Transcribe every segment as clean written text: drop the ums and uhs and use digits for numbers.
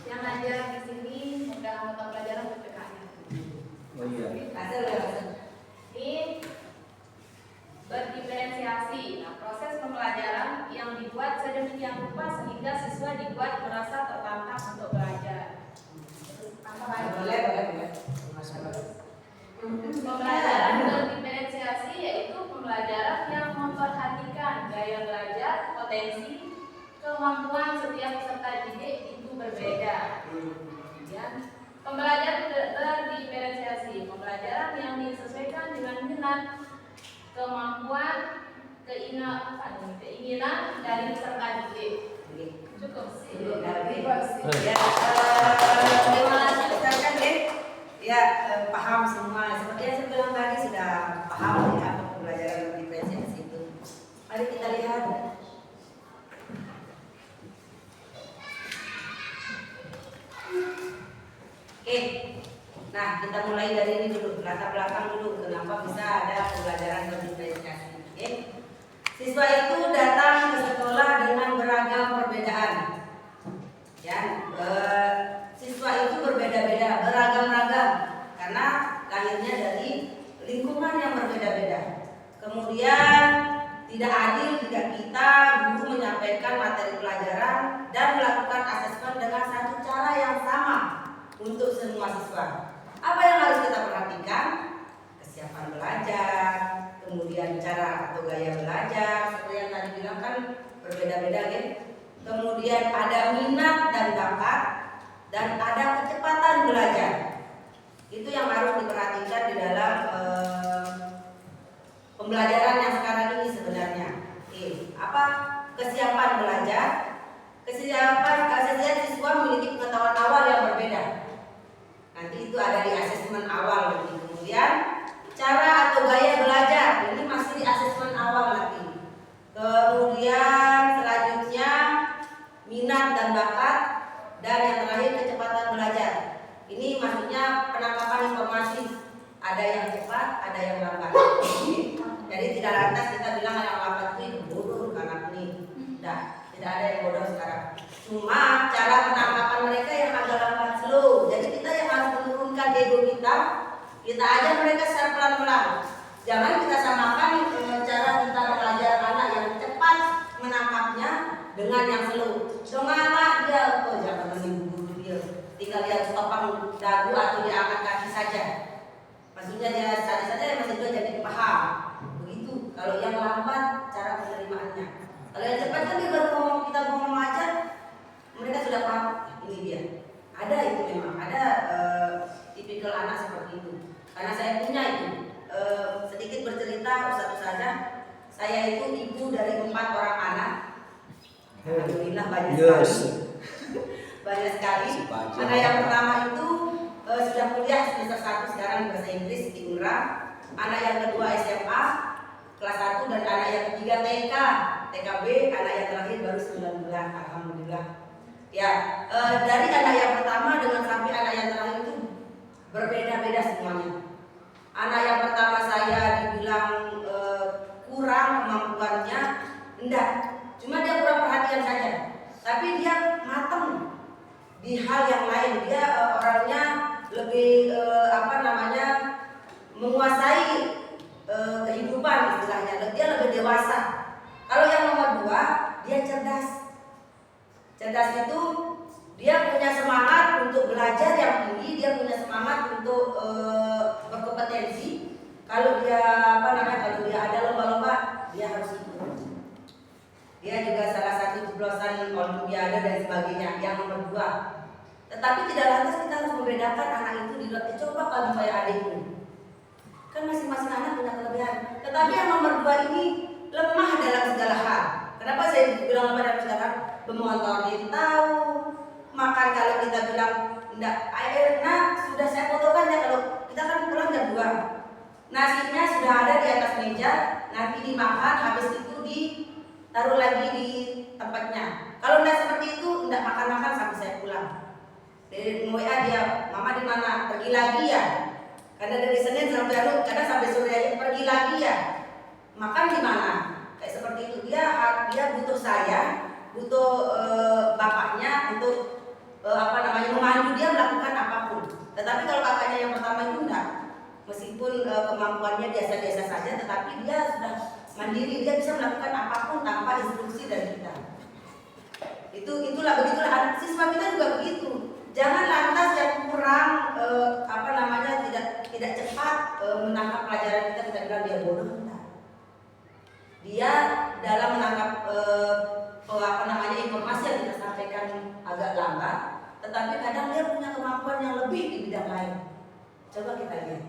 Yang ngajar di sini udah mata pelajaran PPKN. Oh iya. Ini berdiferensiasi. Nah, proses pembelajaran yang dibuat sedemikian rupa sehingga siswa dibuat merasa tertantang untuk belajar. Apa lagi? Boleh. Pembelajaran berdiferensiasi yaitu pembelajaran yang memperhatikan gaya belajar, potensi, kemampuan setiap peserta didik itu berbeda. Kemudian pembelajaran berdiferensiasi, pembelajaran yang disesuaikan dengan minat, kemampuan, keinginan dari peserta didik. Cukup sih. Ya, paham semua. Seperti yang saya bilang tadi sudah paham ya apa pembelajaran diferensiasi itu. Mari kita lihat. Oke. Nah, kita mulai dari ini dulu, latar belakang dulu kenapa bisa ada pembelajaran berdiferensiasi. Oke. Siswa itu datang ke sekolah dengan beragam perbedaan. Ya, siswa itu berbeda-beda, beragam-ragam karena lahirnya dari lingkungan yang berbeda-beda. Kemudian tidak adil jika kita guru menyampaikan materi pelajaran dan melakukan asesmen dengan satu cara yang sama untuk semua siswa. Apa yang harus kita perhatikan? Kesiapan belajar, kemudian cara atau gaya belajar, seperti yang tadi bilang kan berbeda-beda kan? Kemudian ada minat dan bakat dan ada kecepatan belajar. Itu yang harus diperhatikan di dalam pembelajaran yang sekarang ini sebenarnya. Apa? Kesiapan belajar. Kesiapan siswa memiliki pengetahuan awal yang berbeda. Nanti itu ada di asesmen awal nanti. Kemudian cara atau gaya belajar ini masih di asesmen awal nanti. Kemudian selanjutnya minat dan bakat, dan yang terakhir kecepatan belajar. Ini maksudnya penangkapan informasi. Ada yang cepat, ada yang lambat. Jadi tidak lantas kita bilang yang lambat itu bodoh karena ini. Tidak ada yang bodoh sekarang. Cuma cara penangkapan mereka yang agak lambat slow. Jadi kita yang harus menurunkan ego kita. Kita ajar mereka secara pelan-pelan. Jangan kita samakan cara kita belajar anak yang cepat menangkapnya dengan yang slow. Semangat dia, jangan menunggu dia. Tinggal lihat topang dagu atau dia angkat kaki saja. Maksudnya dia saja masih juga jadi paham. Begitu. Kalau yang lambat cara penerimaannya. Kalau yang cepat kan dia baru ngomong, kita ngomong aja, mereka sudah paham. Ini dia. Ada itu memang. Ada tipikal anak seperti itu. Karena saya punya itu. Sedikit bercerita satu saja. Saya itu ibu dari 4 orang anak. Alhamdulillah banyak sekali. Banyak sekali. Anak yang pertama itu sudah kuliah semester 1 sekarang bahasa Inggris di UNRA. Anak yang kedua SMA kelas 1 dan anak yang ketiga TKB, anak yang terakhir baru 9 bulan. Alhamdulillah. Ya, dari anak yang pertama dengan sampai anak yang terakhir itu berbeda-beda semuanya. Anak yang pertama saya dibilang kurang kemampuannya, enggak. Cuma dia kurang perhatian saja. Tapi dia matang di hal yang lain. Dia orangnya lebih menguasai kehidupan istilahnya. Dia lebih dewasa. Kalau yang nomor 2 dia cerdas. Cerdas itu dia punya semangat untuk belajar yang tinggi. Dia punya semangat untuk berkompetensi. Kalau dia kalau dia ada lomba-lomba dia harus ikut. Dia juga salah satu jeblosan olimpiade dan sebagainya yang nomor 2. Tetapi tidak lantas kita harus membedakan anak itu di luar. Coba kalau kayak adikmu, kan masing-masing anak punya kelebihan. Tetapi yang nomor 2 ini lemah dalam segala hal. Kenapa saya bilang lemah dalam segala hal? Memotor dia tahu, makan kalau kita bilang enggak, airnya sudah saya fotokan ya, kalau kita kan pulang jam 2. Nasinya sudah ada di atas meja, nanti dimakan, habis itu ditaruh lagi di tempatnya. Kalau enggak seperti itu, enggak makan-makan sampai saya pulang. Dari WA dia, mama di mana? Pergi lagi ya. Karena dari Senin sampai kadang sampai sore aja, pergi lagi ya. Makan di mana? Kayak seperti itu. Dia butuh saya, butuh bapaknya untuk kemampuannya biasa-biasa saja, tetapi dia sudah mandiri, dia bisa melakukan apapun tanpa instruksi dari kita. Begitulah anak siswa kita juga begitu. Jangan lantas yang kurang tidak cepat menangkap pelajaran kita bilang dia bodoh. Dia dalam menangkap informasi yang kita sampaikan agak lambat, tetapi kadang dia punya kemampuan yang lebih di bidang lain. Coba kita lihat.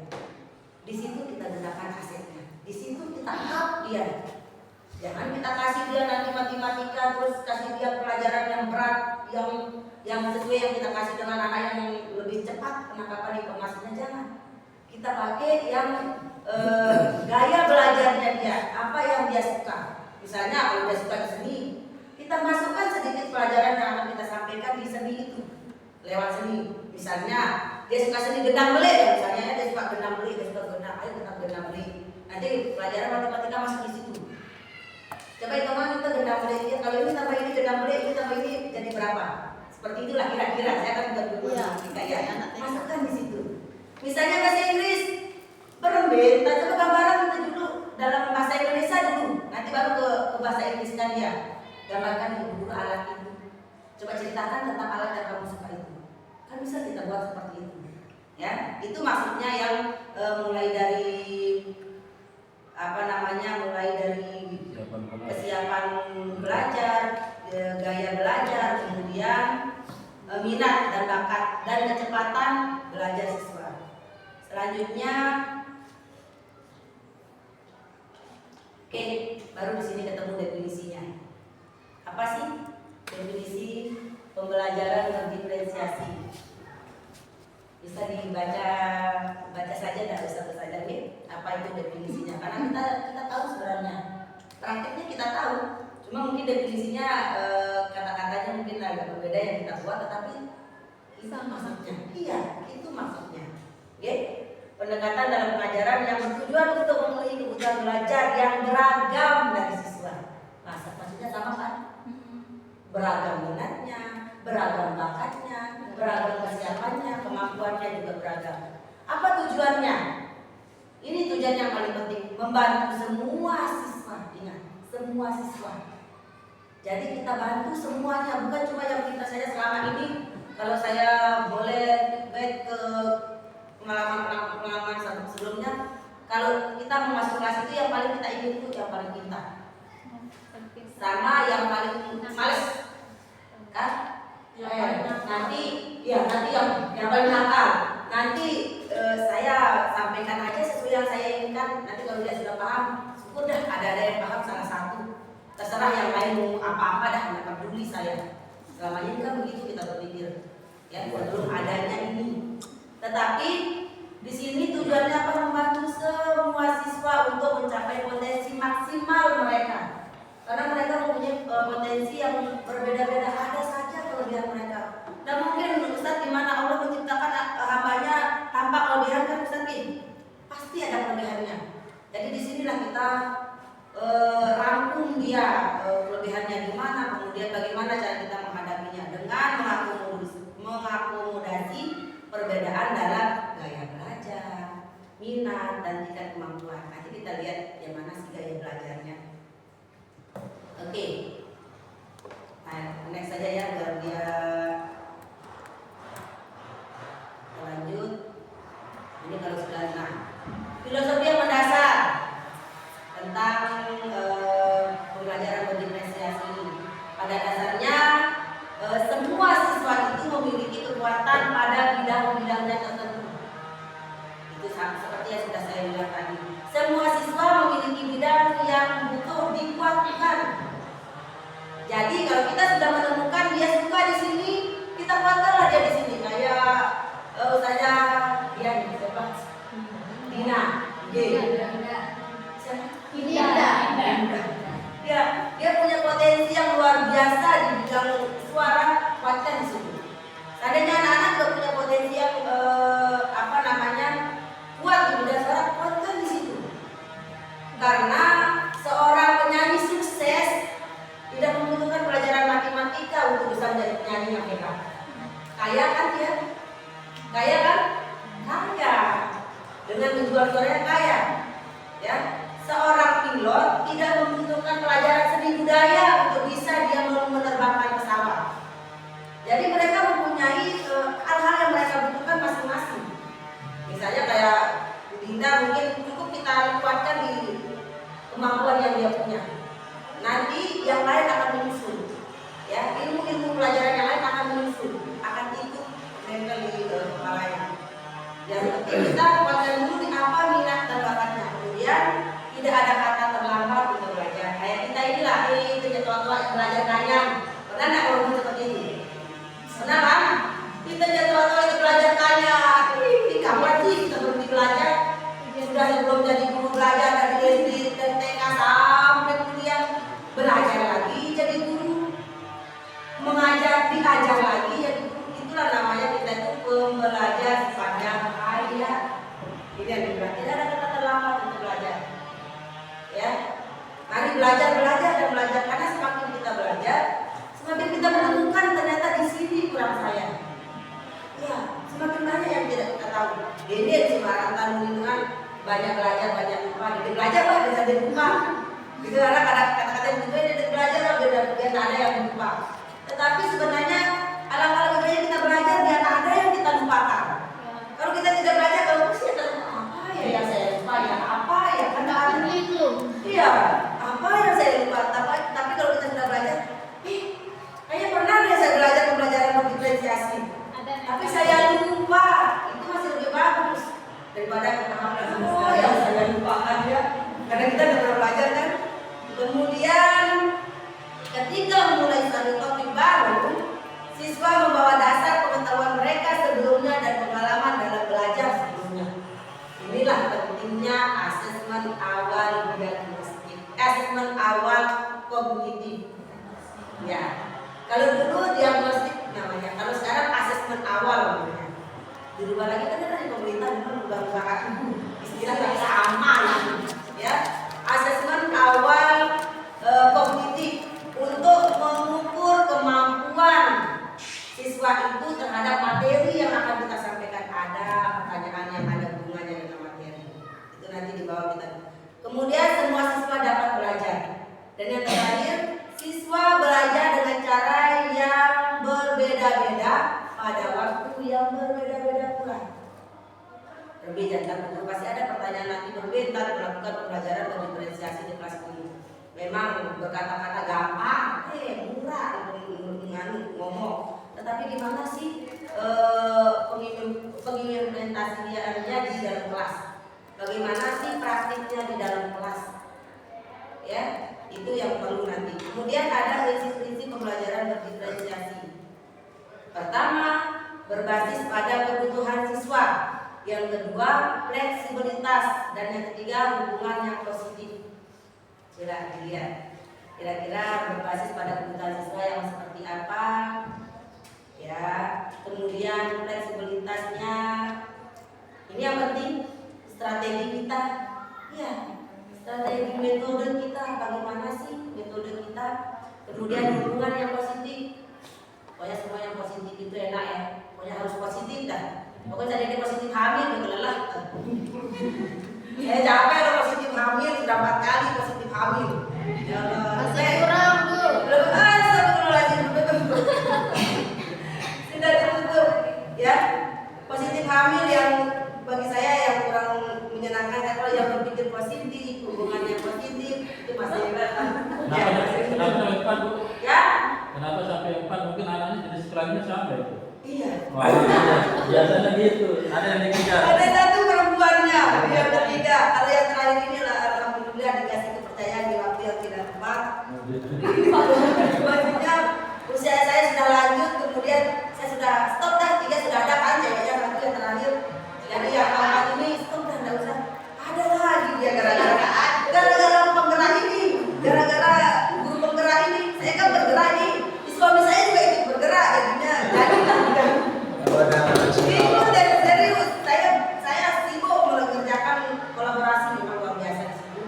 Di situ kita gunakan asetnya. Di situ kita up dia. Jangan kita kasih dia nanti matematika terus kasih dia pelajaran yang berat yang sesuai yang kita kasih dengan anak yang lebih cepat penangkapan informasinya. Jangan. Kita pakai yang gaya belajarnya dia, apa yang dia suka. Misalnya kalau dia suka seni, kita masukkan sedikit pelajaran yang akan kita sampaikan di seni itu lewat seni. Misalnya dia suka seni gendang belik, misalnya dia suka gendang belik, dia suka gendang, ayo kita gendang belik. Nanti pelajaran matematika masuk di situ. Coba hitungan kita gendang belik, kalau ini tambah ini gendang belik, ini tambah ini jadi berapa? Seperti itulah kira-kira. Saya akan buat dulu ya. Masukkan di situ. Misalnya bahasa Inggris berembet, kita coba gambaran kita dulu dalam bahasa Indonesia dulu, nanti baru ke bahasa Inggris kan ya. Gambarkan dulu alat itu. Coba ceritakan tentang alat yang kamu suka itu. Kan bisa kita buat seperti itu. Ya, itu maksudnya yang mulai dari mulai dari kesiapan belajar, gaya belajar, kemudian minat dan bakat dan kecepatan belajar siswa. Selanjutnya, oke, baru di sini ketemu definisinya. Apa sih definisi pembelajaran berdiferensiasi? Bisa dibaca saja, tidak usah saja nih. Apa itu definisinya? Karena kita tahu sebenarnya, praktiknya kita tahu. Cuma mungkin definisinya kata-katanya mungkin agak berbeda yang kita buat, tetapi itu maksudnya. Iya, itu maksudnya. Oke? Pendekatan dalam pengajaran yang bertujuan untuk memenuhi kebutuhan belajar yang beragam dari siswa. Maksudnya sama kan? Beragam minatnya, beragam bakatnya, beragam kesiapannya, kemampuannya juga beragam. Apa tujuannya? Ini tujuan yang paling penting, membantu semua siswa. Ingat, semua siswa. Jadi kita bantu semuanya, bukan cuma yang kita saja. Selama ini kalau saya boleh feedback ke pengalaman sebelumnya, kalau kita mau masuk kelas itu yang paling kita ingin itu yang paling pintar, sama yang paling males kan? Nanti yang paling nakal. Nanti saya sampaikan aja sesuai yang saya inginkan. Nanti kalau dia sudah paham, syukur dah ada yang paham salah satu. Terserah yang lain mau apa-apa dah, nggak peduli saya. Selama ini kan begitu kita berpikir. Ya, belum adanya ini. Tetapi di sini tujuannya apa? Membantu semua siswa untuk mencapai potensi maksimal mereka. Karena mereka mempunyai potensi yang berbeda-beda, ada saja kelebihan mereka. Dan mungkin Ustaz, di mana Allah menciptakan hambanya tanpa kelebihan kan Ustaz? Pasti ada kelebihannya. Jadi disinilah kita rangkum dia kelebihannya di mana, kemudian bagaimana cara kita menghadapinya dengan mengakomodasi perbedaan dalam gaya belajar, minat dan tingkat kemampuan. Nanti kita lihat yang mana sih gaya belajarnya. Oke. Nah, next saja ya biar dia lanjut. Ini kalau sudah filosofi yang mendasar tentang pembelajaran berdiferensiasi ini. Pada dasarnya semua siswa itu memiliki kekuatan pada bidang-bidangnya tertentu. Itu seperti yang sudah saya bilang tadi. Semua siswa memiliki bidang yang butuh dikuatkan. Jadi kalau kita sudah menemukan dia suka di sini, kita kuatkanlah dia di sini. Kayak saja dia nih, siapa? Dina, dia punya potensi yang luar biasa di bidang suara, kuatkan di situ. Seandainya anak-anak juga punya potensi yang kuat di bidang suara, kuatkan di situ. Karena seorang penyanyi sukses tidak membutuhkan pelajaran matematika untuk bisa menjadi penyanyi yang hebat. Kaya kan dia? Kaya kan? Kaya. Dengan menjual suaranya kaya. Ya, seorang pilot tidak membutuhkan pelajaran seni budaya untuk bisa dia menerbangkan pesawat. Jadi mereka mempunyai hal-hal yang mereka butuhkan masing-masing. Misalnya kayak Dinda mungkin cukup kita kuatkan di kemampuan yang dia punya. Nanti yang lain akan menyusul. Ya, ilmu-ilmu pelajaran yang lain akan menyusul, akan ikut nempel di kepalanya. Yang penting kita kuatkan dulu di apa minat dan bakatnya. Kemudian tidak ada kata terlambat untuk belajar. Kayak kita inilah, itu tua-tua yang belajar kanyang. Pernah nggak ngomong seperti ini? Pernah kan? Kita tua-tua itu belajar kanyang. Kapan sih kita berhenti belajar? Sudah sebelum jadi guru belajar dari SD dan TK sampai kuliah, belajar lagi jadi guru, mengajar diajar lagi jadi guru. Itulah namanya kita itu pembelajar sepanjang hayat. Ini yang dibilang tidak ada kata terlambat untuk belajar. Ya, mari belajar dan belajar karena semakin kita belajar, semakin kita menemukan ternyata di sini kurang saya. Ya, semakin banyak yang tidak kita tahu. Dede Semarang Tanungan banyak belajar, banyak lupa. Dede belajar lah, bisa dia lupa. Gitu ada kata-kata yang begitu, Dede belajar lah, biar tak ada yang lupa. Tetapi sebenarnya alangkah lebih banyak kita belajar biar tak ada yang kita lupakan. Kalau kita tidak belajar, kalau sih kita lupa apa ya yang saya lupa ya apa ya kan tak ada itu. Iya, apa yang saya lupa. Tapi kalau kita sudah belajar, kayaknya pernah deh saya belajar pembelajaran diferensiasi. Tapi saya lupa, itu masih lebih bagus daripada yang saya lupakan ya. Karena kita tidak pernah belajar kan. Kemudian ketika memulai satu topik baru, siswa membawa dasar pengetahuan mereka sebelumnya dan pengalaman dalam belajar sebelumnya. Inilah pentingnya asesmen awal diagnostik, asesmen awal kognitif. Ya, kalau dulu diagnostik namanya, kalau sekarang asesmen awal namanya. Dirubah lagi kan dari pemerintah dulu berubah istilah yang sama, ya. Asesmen awal kognitif untuk mengukur kemampuan siswa itu terhadap materi yang akan kita sampaikan. Ada pertanyaan yang ada hubungannya dengan materi. Itu nanti di bawah kita. Kemudian semua siswa dapat belajar. Dan yang terakhir, siswa belajar dengan cara yang berbeda-beda pada waktu yang berbeda-beda pula. Lebih jantan betul, pasti ada pertanyaan nanti berbeda melakukan pembelajaran dan diferensiasi di kelas ini. Memang berkata-kata gampang, murah ngomong. Tetapi gimana sih pengimplementasiannya di dalam kelas? Bagaimana sih praktiknya di dalam kelas? Ya, itu yang perlu nanti. Kemudian ada prinsip-prinsip pembelajaran berdiferensiasi. Pertama, berbasis pada kebutuhan siswa. Yang kedua, fleksibilitas. Dan yang ketiga, hubungan yang positif. Kira-kira berbasis pada kebutuhan siswa yang seperti apa? Ya, kemudian fleksibilitasnya. Ini yang penting, strategi kita. Ya, strategi metode kita bagaimana sih metode kita. Kemudian hubungan yang positif. Pokoknya semua yang positif itu enak ya. Pokoknya harus positif dah. Pokoknya jadi positif hamil gitu lelah. Saya capek loh positif hamil, sudah 4 kali positif hamil. Ya Allah. Masih kurang Bu. Belum astagfirullahaladzim. Sudah ditutup ya. Positif hamil yang bagi saya yang kurang menyenangkan. Kalau yang berpikir positif, hubungan yang positif itu masih hebat. Kenapa sampai 4 Bu? Ya. Kenapa sampai 4? Mungkin anaknya jenis kelaminnya sama itu. Iya. Wah, biasanya gitu. Ada yang dikejar. Ada satu perempuannya, yang ketiga. Kalau yang terakhir ini lah, alhamdulillah dikasih kepercayaan di waktu yang tidak tepat. Maksudnya usia saya sudah lanjut, kemudian saya sudah stop dah. 3 sudah ada kan ceweknya, satu yang terakhir. Jadi yang keempat ini stop dah, nggak usah. Ada lagi dia gara-gara penggerak ini, gara-gara guru penggerak ini. Saya kan bergerak nih, suami saya juga ikut bergerak jadinya. Itu dan serius, saya sibuk mengerjakan kolaborasi memang luar biasa di situ.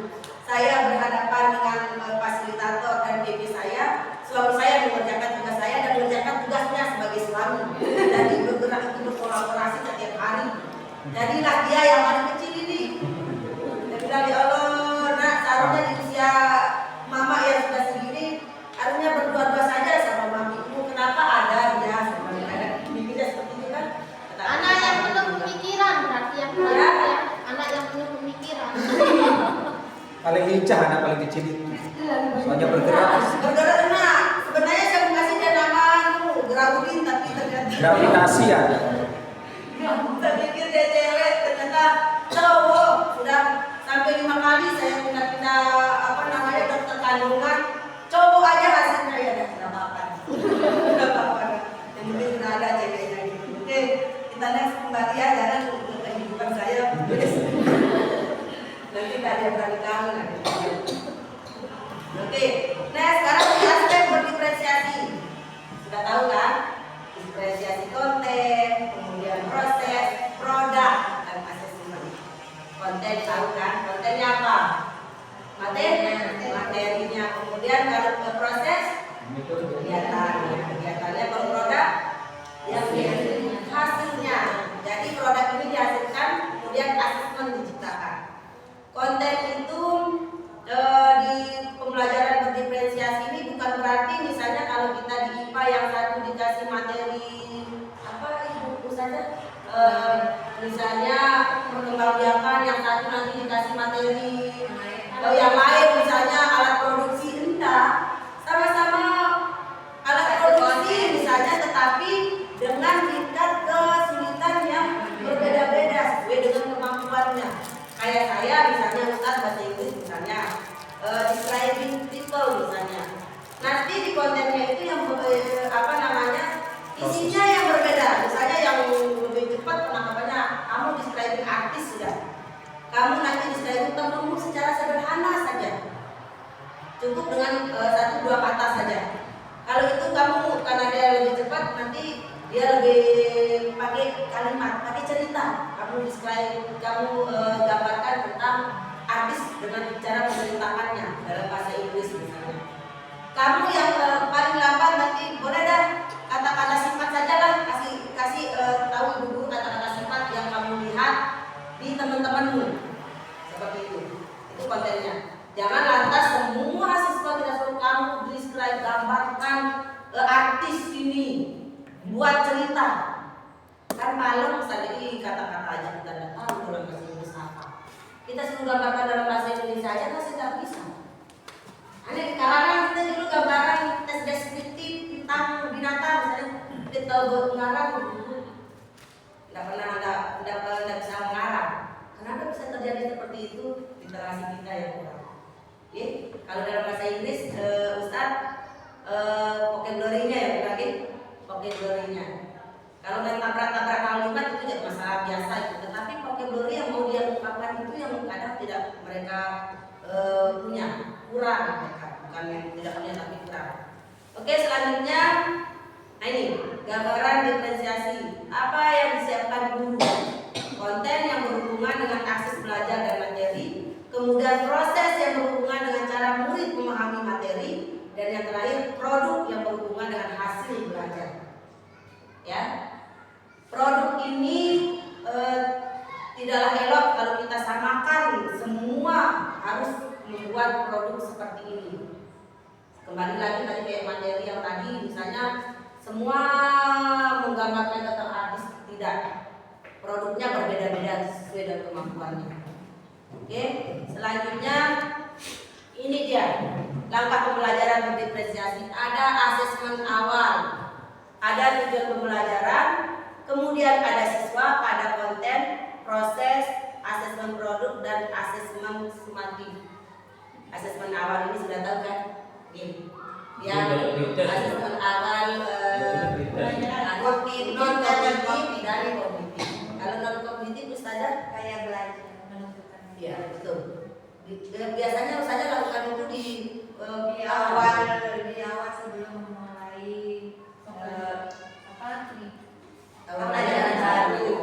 Saya berhadapan dengan fasilitator dan PP saya, suami saya mengerjakan tugas saya dan mengerjakan tugasnya sebagai suami. Jadi bergerak itu berkolaborasi setiap hari. Jadilah dia yang paling kecil ini. Dan bilang ya Allah, lincah, anak paling kecil itu. Soalnya bergerak. Bergerak enak. Sebenarnya saya mau kasih dia nama Gravudin, tapi ternyata Gravitasi ya. saya pikir dia cewek, ternyata cowok. Sudah sampai 5 kali saya pindah apa namanya dokter kandungan, cowok aja hasilnya ya nggak apa-apa. Nggak apa-apa. Yang penting sudah ada ceweknya gitu. Oke, kita next kembali ya, jangan untuk kehidupan saya. Nanti tak ada berani kamu nanti. Oke, nah sekarang di aspek berdiferensiasi. Sudah tahu kan? Diferensiasi konten, kemudian proses, produk, dan asesmen. Konten tahu kan? Kontennya apa? Materinya. Kemudian kalau ke proses, kegiatannya. Kalau produk, yang hasilnya. Jadi produk ini dihasilkan, kemudian asesmen diciptakan. Konten itu di pembelajaran berdiferensiasi ini bukan berarti misalnya kalau kita di IPA yang satu dikasih materi apa ibu saja misalnya perkembangbiakan, yang satu nanti dikasih materi yang lain misalnya alat produksi, enggak, sama-sama alat produksi misalnya, tetapi dengan tingkat kesulitan yang berbeda-beda sesuai dengan kemampuannya. Kayak saya misalnya Ustaz bahasa Inggris misalnya describing people misalnya, nanti di kontennya itu yang apa namanya isinya yang berbeda. Misalnya yang lebih cepat penangkapannya, kamu describing artis sudah, kamu nanti describing temanmu secara sederhana saja, cukup dengan 1-2 kata saja. Kalau itu kamu karena dia lebih cepat, nanti dia lebih pakai kalimat, pakai cerita. Kamu describe, kamu gambarkan tentang artis dengan cara menceritakannya dalam bahasa Inggris misalnya. Kamu yang paling lambat nanti boleh dah kata-kata sifat saja lah, kasih tahu dulu kata-kata sifat yang kamu lihat di teman-temanmu, seperti itu. Itu kontennya. Jangan lantas semua siswa tidak suruh kamu describe, gambarkan artis ini, buat cerita. Kan malam tadi kata-kata aja kita tidak tahu dalam bahasa Inggris apa. Kita suruh gambarkan dalam bahasa Indonesia aja masih tidak bisa. Ini di karangan kita dulu gambaran tes deskriptif tentang binatang, misalnya kita mengarang dulu. Tidak bisa mengarang. Kenapa bisa terjadi seperti itu? Literasi kita yang kurang. Oke, kalau dalam bahasa Inggris, Ustadz, vocabulary-nya ya, berarti vocabulary-nya. Kalau main tabrak-tabrak kalimat itu jadi masalah biasa itu, tetapi vocabulary yang mau dia ungkapkan itu yang kadang tidak mereka punya, kurang mereka, bukan yang tidak punya tapi kurang. Oke, selanjutnya, nah ini gambaran diferensiasi. Apa yang disiapkan guru? Konten yang berhubungan dengan akses belajar dan materi, kemudian proses yang berhubungan dengan cara murid memahami materi, dan yang terakhir produk yang berhubungan dengan hasil belajar. Ya, produk ini tidaklah elok kalau kita samakan semua harus membuat produk seperti ini. Kembali lagi tadi kayak materi yang tadi, misalnya semua menggambarkan tentang artis, tidak. Produknya berbeda-beda sesuai dengan kemampuannya. Oke, selanjutnya ini dia langkah pembelajaran berdiferensiasi. Ada asesmen awal, ada tujuan pembelajaran, kemudian ada siswa, ada konten, proses, asesmen produk, dan asesmen sumatif. Asesmen awal ini sudah tahu kan? Gini. Yang asesmen awal kognitif, non kognitif, dan kognitif. Kalau non kognitif Ustazah kayak belajar menentukan. Iya, betul. Biasanya Ustazah lakukan itu di awal sebelum memulai pembelajaran baru.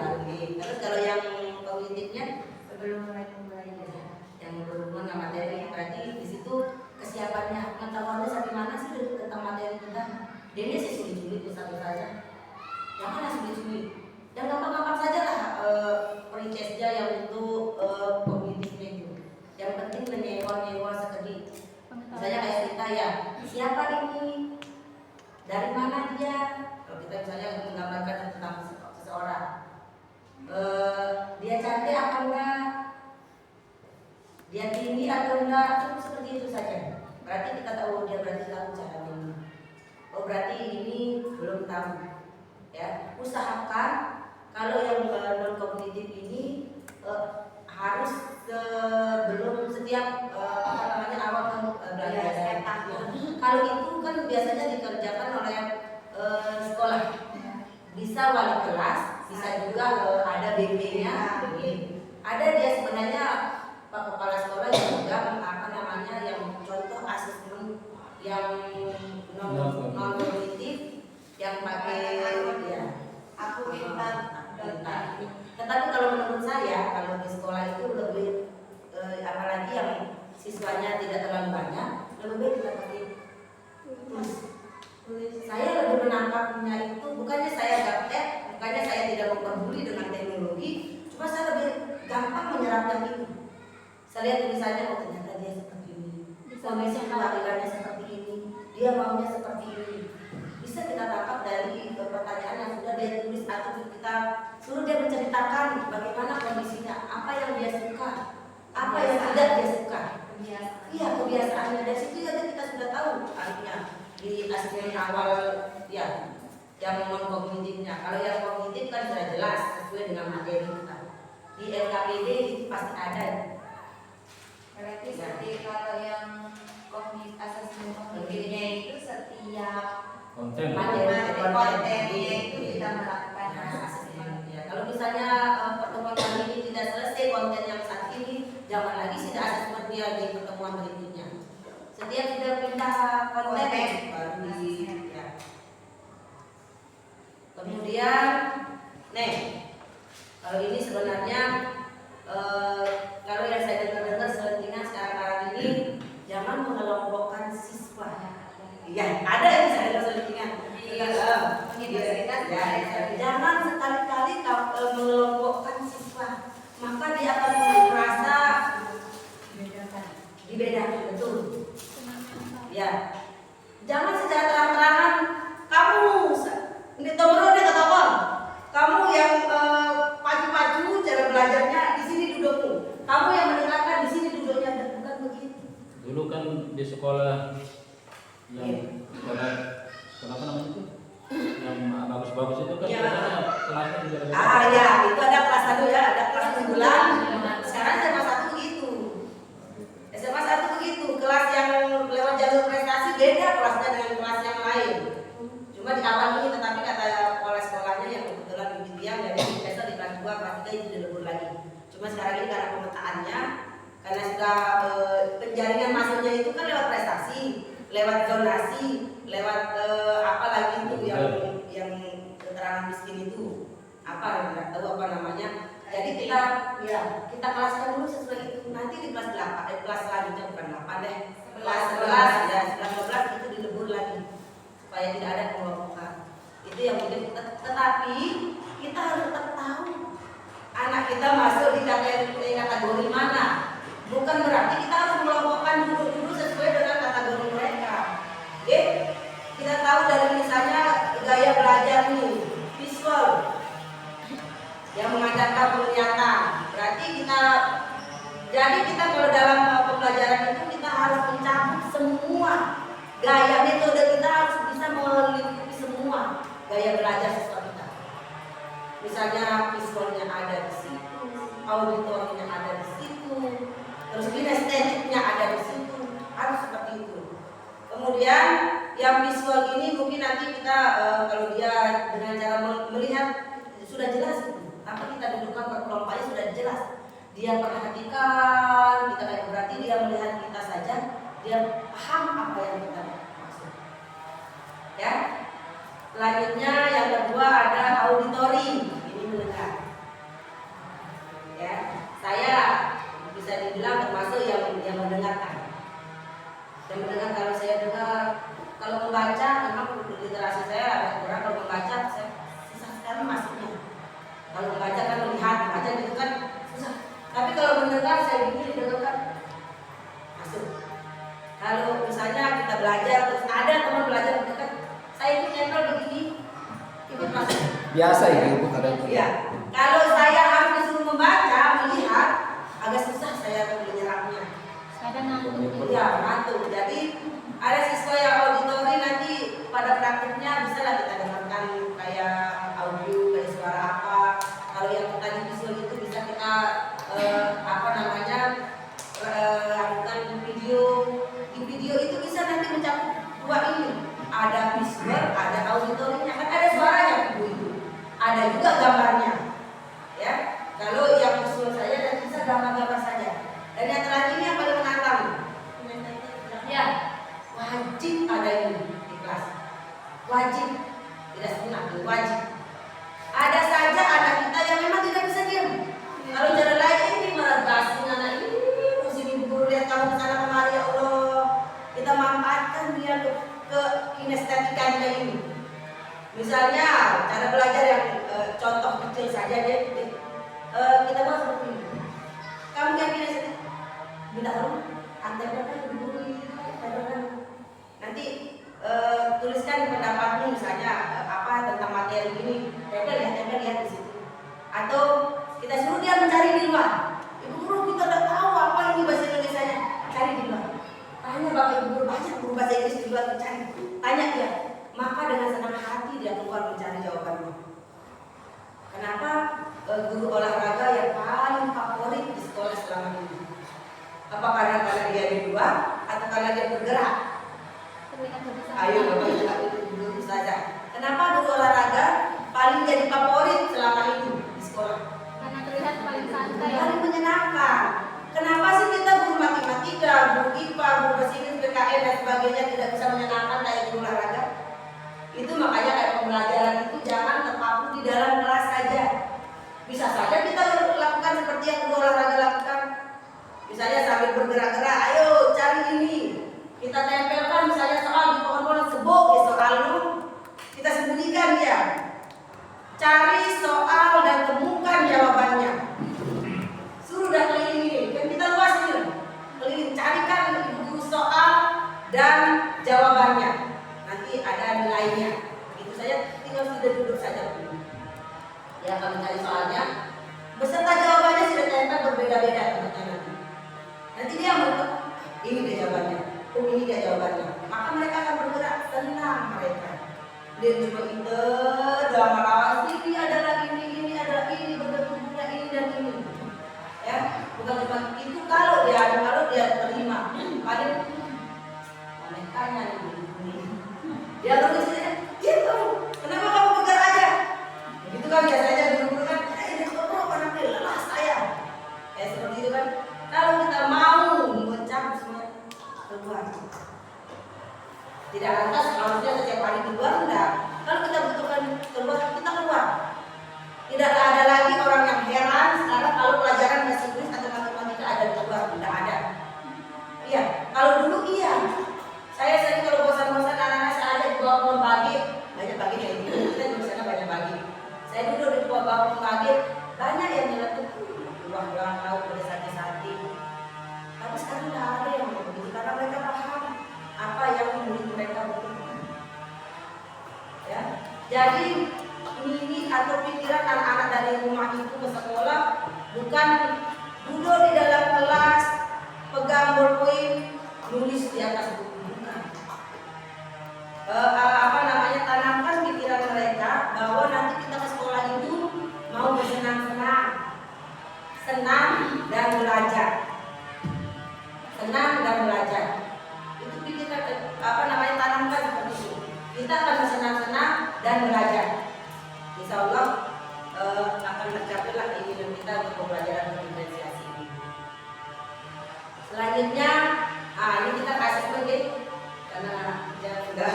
Terus kalau yang kognitifnya sebelum mulai pembelajaran yang berhubungan dengan materi, berarti di situ kesiapannya, pengetahuannya sampai mana sih tentang materi kita. Dia sih sulit-sulit Ustazah. Yang mana sulit-sulit? Yang gampang-gampang saja lah pericesnya yang untuk kognitifnya itu. Yang penting menyenggol-nyenggol sekedip. Misalnya kayak kita ya, siapa belum tahu. Ya, usahakan kalau yang non kognitif ini harus sebelum setiap awal kamu belajar. Kalau itu kan biasanya dikerjakan oleh sekolah, bisa wali kelas, bisa juga ada BP-nya. Ada dia sebenarnya Pak Kepala Sekolah yang juga yang contoh asesmen yang non kognitif yang pakai ya. Aku minta data. Tetapi kalau menurut saya kalau di sekolah itu lebih apalagi yang siswanya tidak terlalu banyak, lebih baik kita pakai tulis. Saya lebih menangkapnya itu bukannya saya gaptek, bukannya saya tidak memperhuli dengan teknologi, cuma saya lebih gampang menyerapkan itu. Saya lihat tulisannya, oh ternyata dia seperti ini, kondisi keluarganya seperti ini, dia maunya seperti ini. Bisa kita tangkap dari pertanyaan yang sudah dia tulis atau kita suruh dia menceritakan bagaimana kondisinya, apa yang dia suka, apa yang tidak dia suka. Iya, kebiasaannya. Dari situ aja kita sudah tahu artinya di asesmen awal ya yang non kognitifnya. Kalau yang kognitif kan sudah jelas sesuai dengan materi kita. Di LKPD itu pasti ada. Berarti seperti kalau yang asesmen kognitifnya itu setiap Konten. kontennya itu kita melakukan asesmen. Ya, kalau misalnya pertemuan kali ini tidak selesai konten yang saat ini, jangan lagi sudah asesmen dia di pertemuan berikutnya. Setiap sudah pindah konten baru di ya. Kemudian, kalau ini sebenarnya kalau yang saya dengar selentingan sekarang ini jangan mengelompokkan siswa. Ya, ada yang saya dengar selentingan. Jangan sekali-kali mengelompokkan siswa, maka dia akan merasa dibedakan, betul. Ya, jangan secara terang-terangan kamu ini tomro deh ketokon, kamu yang pacu-pacu cara belajarnya di sini dudukmu, kamu yang mendengarkan di sini duduknya, bukan begitu. Dulu kan di sekolah yang sekolah apa namanya itu? Yang bagus-bagus itu kan Ya. biasanya kelasnya juga ada. Ya, itu ada kelas 1 ya, ada kelas unggulan. Sekarang SMA 1 begitu. SMA 1 begitu, kelas yang lewat jalur prestasi beda kelasnya dengan kelas yang lain. Cuma di awal ini, tetapi kata kepala sekolahnya yang kebetulan di Biang, jadi besok di kelas 2, kelas 3 itu dilebur lagi. Cuma sekarang ini karena pemetaannya, karena sudah penjaringan masuknya itu kan lewat prestasi, lewat zonasi, lewat apa lagi itu yang keterangan miskin itu apa nggak tahu apa namanya. Jadi kita kelaskan dulu sesuai itu. Nanti di kelas 8 kelas selanjutnya bukan 8 deh, kelas 11 ya 12 itu dilebur lagi supaya tidak ada pengelompokan. Itu yang mungkin tetapi kita harus tetap tahu anak kita masuk di kategori mana. Bukan berarti kita harus mengelompokkan dulu sesuai dengan kategori mereka. Kita tahu dari misalnya gaya belajar nih, visual yang mengandalkan penglihatan. Berarti kita kalau dalam pembelajaran itu kita harus mencakup semua gaya metode, kita harus bisa melingkupi semua gaya belajar siswa kita. Misalnya visualnya ada di situ, auditornya ada di situ, terus kinestetiknya ada di situ, harus seperti itu. Kemudian yang visual ini mungkin nanti kita kalau dia dengan cara melihat sudah jelas, tapi kita dudukkan berkelompoknya sudah jelas. Dia perhatikan, kita kayak berarti dia melihat kita saja, dia paham apa yang kita maksud. Ya. Selanjutnya yang kedua ada auditori, ini mendengar. Ya, saya bisa dibilang termasuk yang mendengarkan. Dan mendengar, kalau saya dengar, kalau membaca memang literasi saya agak kurang. Kalau membaca saya susah sekali masuknya. Kalau membaca kan melihat, baca gitu kan susah. Tapi kalau mendengar saya begini dengarkan masuk. Kalau misalnya kita belajar terus ada teman belajar mendekat, saya itu nempel begini ikut masuk. Biasa ya ibu kadang. Iya. Kalau saya harus disuruh membaca, melihat agak susah saya menyerapnya. Ya, ngantuk. Jadi ada siswa yang auditori nanti pada praktiknya bisa lah kita dengarkan. cara belajar yang contoh kecil saja deh. Kita buat seperti ini. Kamu yang pilih minta tolong antar berapa guru nanti tuliskan pendapatmu misalnya apa tentang materi ini, tempel ya di situ. Atau kita suruh dia mencari di luar. Ibu guru kita udah tahu apa ini bahasa Indonesianya, cari di luar. Tanya bapak ibu guru, banyak guru bahasa Inggris di luar mencari. Tanya dia, maka dengan senang hati dia keluar mencari jawabannya. Kenapa guru olahraga yang paling favorit di sekolah selama ini? Apa karena dia di luar atau karena dia bergerak? Ayo bapak ibu guru saja. Kenapa guru olahraga paling jadi favorit selama ini di sekolah? Karena terlihat paling santai. Paling menyenangkan. Kenapa sih kita guru matematika, guru IPA, guru bahasa Inggris, PKN dan sebagainya tidak bisa menyenangkan kayak guru olahraga? Itu makanya kayak pembelajaran itu jangan terpaku di dalam kelas saja. Bisa saja kita lakukan seperti yang guru olahraga lakukan. Misalnya sambil bergerak-gerak, ayo cari ini. Kita tempelkan misalnya soal di pohon-pohon sebuk ya soalmu. Kita sembunyikan dia. Cari soal dan temukan jawabannya. Suruh dah keliling ini, kan kita luas ini. Keliling carikan ibu soal dan jawabannya. Nanti ada nilainya. Begitu saja, tinggal sudah duduk saja dulu. Ya kalau cari soalnya, beserta jawabannya sudah tempel berbeda-beda teman-teman nanti. Nanti dia mau ini dia jawabannya, ini dia jawabannya. Maka mereka akan bergerak, tenang mereka. Dia cuma itu dalam rawat ini adalah ini adalah ini bentuknya ini dan ini. Ya, bukan cuma itu kalau dia terima. Paling mereka ini. Dia terus gitu. Kenapa kamu bergerak aja? Begitu kan biasanya guru-guru kan, ini kok nanti lelah saya. Kayak seperti itu kan. Kalau kita mau mencabut semua keluar. Tidak lantas harusnya setiap hari keluar, enggak. Kalau kita butuhkan keluar, kita keluar. Tidak ada lagi orang yang heran sekarang kalau pelajaran bahasa Inggris atau matematika ada di luar, tidak ada. Iya, kalau dulu iya. Saya sering kalau bosan-bosan anak-anak saya ada di bawah pohon bagi, banyak bagi kayak gitu. Kita di sana banyak bagi. Saya duduk di bawah pohon bagi, banyak yang nyeletuk ruang-ruang laut pada sati-sati. Tapi sekarang tidak ada yang begitu karena mereka paham apa yang mereka butuhkan. Ya, jadi mimpi atau pikiran anak-anak dari rumah itu ke sekolah bukan duduk di dalam kelas, pegang bolpoin, nulis di atas buku. Bukan. Tanamkan pikiran mereka bahwa nanti kita ke sekolah itu mau bersenang-senang, senang dan belajar. Senang dan belajar. Itu pikirkan tanamkan seperti itu. Kita akan bersenang-senang dan belajar. Insya Allah akan tercapai lah keinginan kita untuk pembelajaran diferensiasi ini. Selanjutnya, ini kita kasih sebagai karena sudah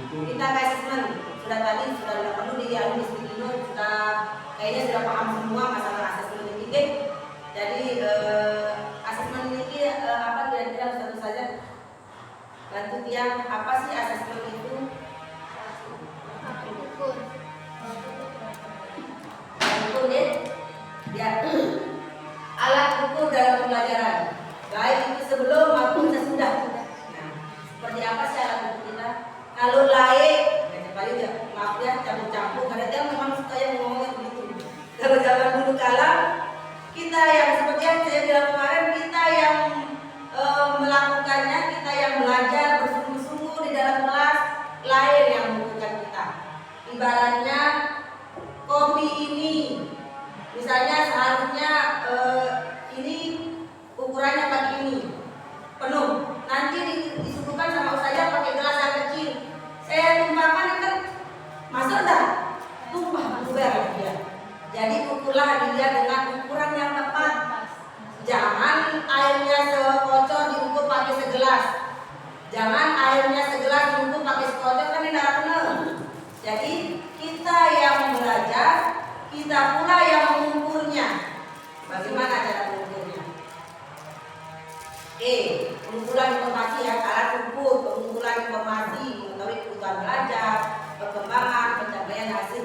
kita kasih sudah tadi sudah tidak perlu dialami di sudah kayaknya sudah paham semua masalah asesmen ini. Jadi asesmen ini apa kira-kira satu saja bantu tiang apa sih asesmen itu? Ukur ya, alat ukur dalam pembelajaran baik itu sebelum maupun sesudah. Nah, seperti apa sih alat ukur kita? Kalau laik, maaf ya campur-campur karena dia memang suka yang ngomongnya begitu. Kalau zaman dulu kala kita yang seperti yang saya bilang kemarin, kita yang melakukannya, kita yang belajar bersungguh-sungguh di dalam kelas, lain yang mengukurkan kita. Ibaratnya kopi ini, misalnya seharusnya ini ukurannya pakai ini penuh, nanti disuguhkan sama ustazah pakai gelas yang kecil. Saya tumpahkan kan masuk dah, tumpah bubar dia. Jadi ukurlah dia dengan ukuran yang tepat. Jangan airnya sekocor diukur pakai segelas. Jangan airnya segelas diukur pakai sekocor, kan tidak benar. Jadi kita yang belajar, kita pula yang mengukurnya. Bagaimana cara mengukurnya? Pengumpulan informasi ya, alat ukur, pengumpulan informasi, mengetahui kebutuhan belajar, perkembangan, pencapaian hasil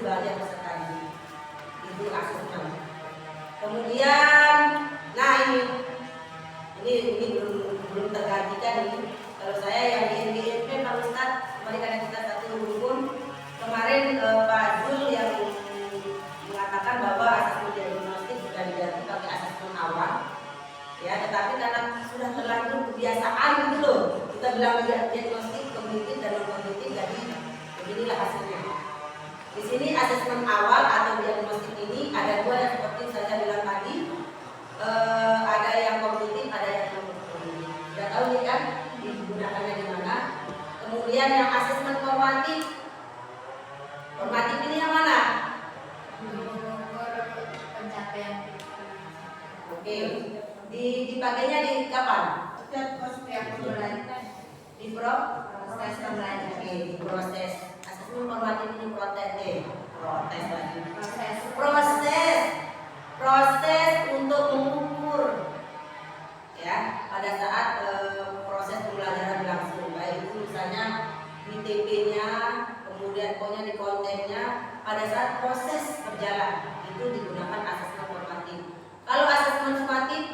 Kemudian, nah ini belum tergantikan ini. Kalau saya yang di NBNP Pak Ustadz, kemarin karena kita satu rukun, kemarin Pak Zul yang mengatakan bahwa asesmen diagnostik sudah diganti pakai asesmen awal, ya. Tetapi karena sudah terlanjur kebiasaan gitu loh, kita bilang diagnostik kognitif dan non kognitif, jadi beginilah hasilnya. Di sini asesmen awal atau diagnostik ini ada dua yang seperti saya bilang tadi, ada yang kognitif, ada yang non kognitif. Sudah tahu nih kan digunakannya di mana. Kemudian yang asesmen formatif, formatif ini yang mana? Pencapaian. Oke, dipakainya di kapan? Di Proses pembelajaran. Oke, di proses. Asesmen formatif ini proses lagi. Proses untuk mengukur, ya, pada saat proses pembelajaran berlangsung, baik itu misalnya di TP-nya, kemudian pokoknya di kontennya, pada saat proses berjalan itu digunakan asesmen formatif. Kalau asesmen sumatif,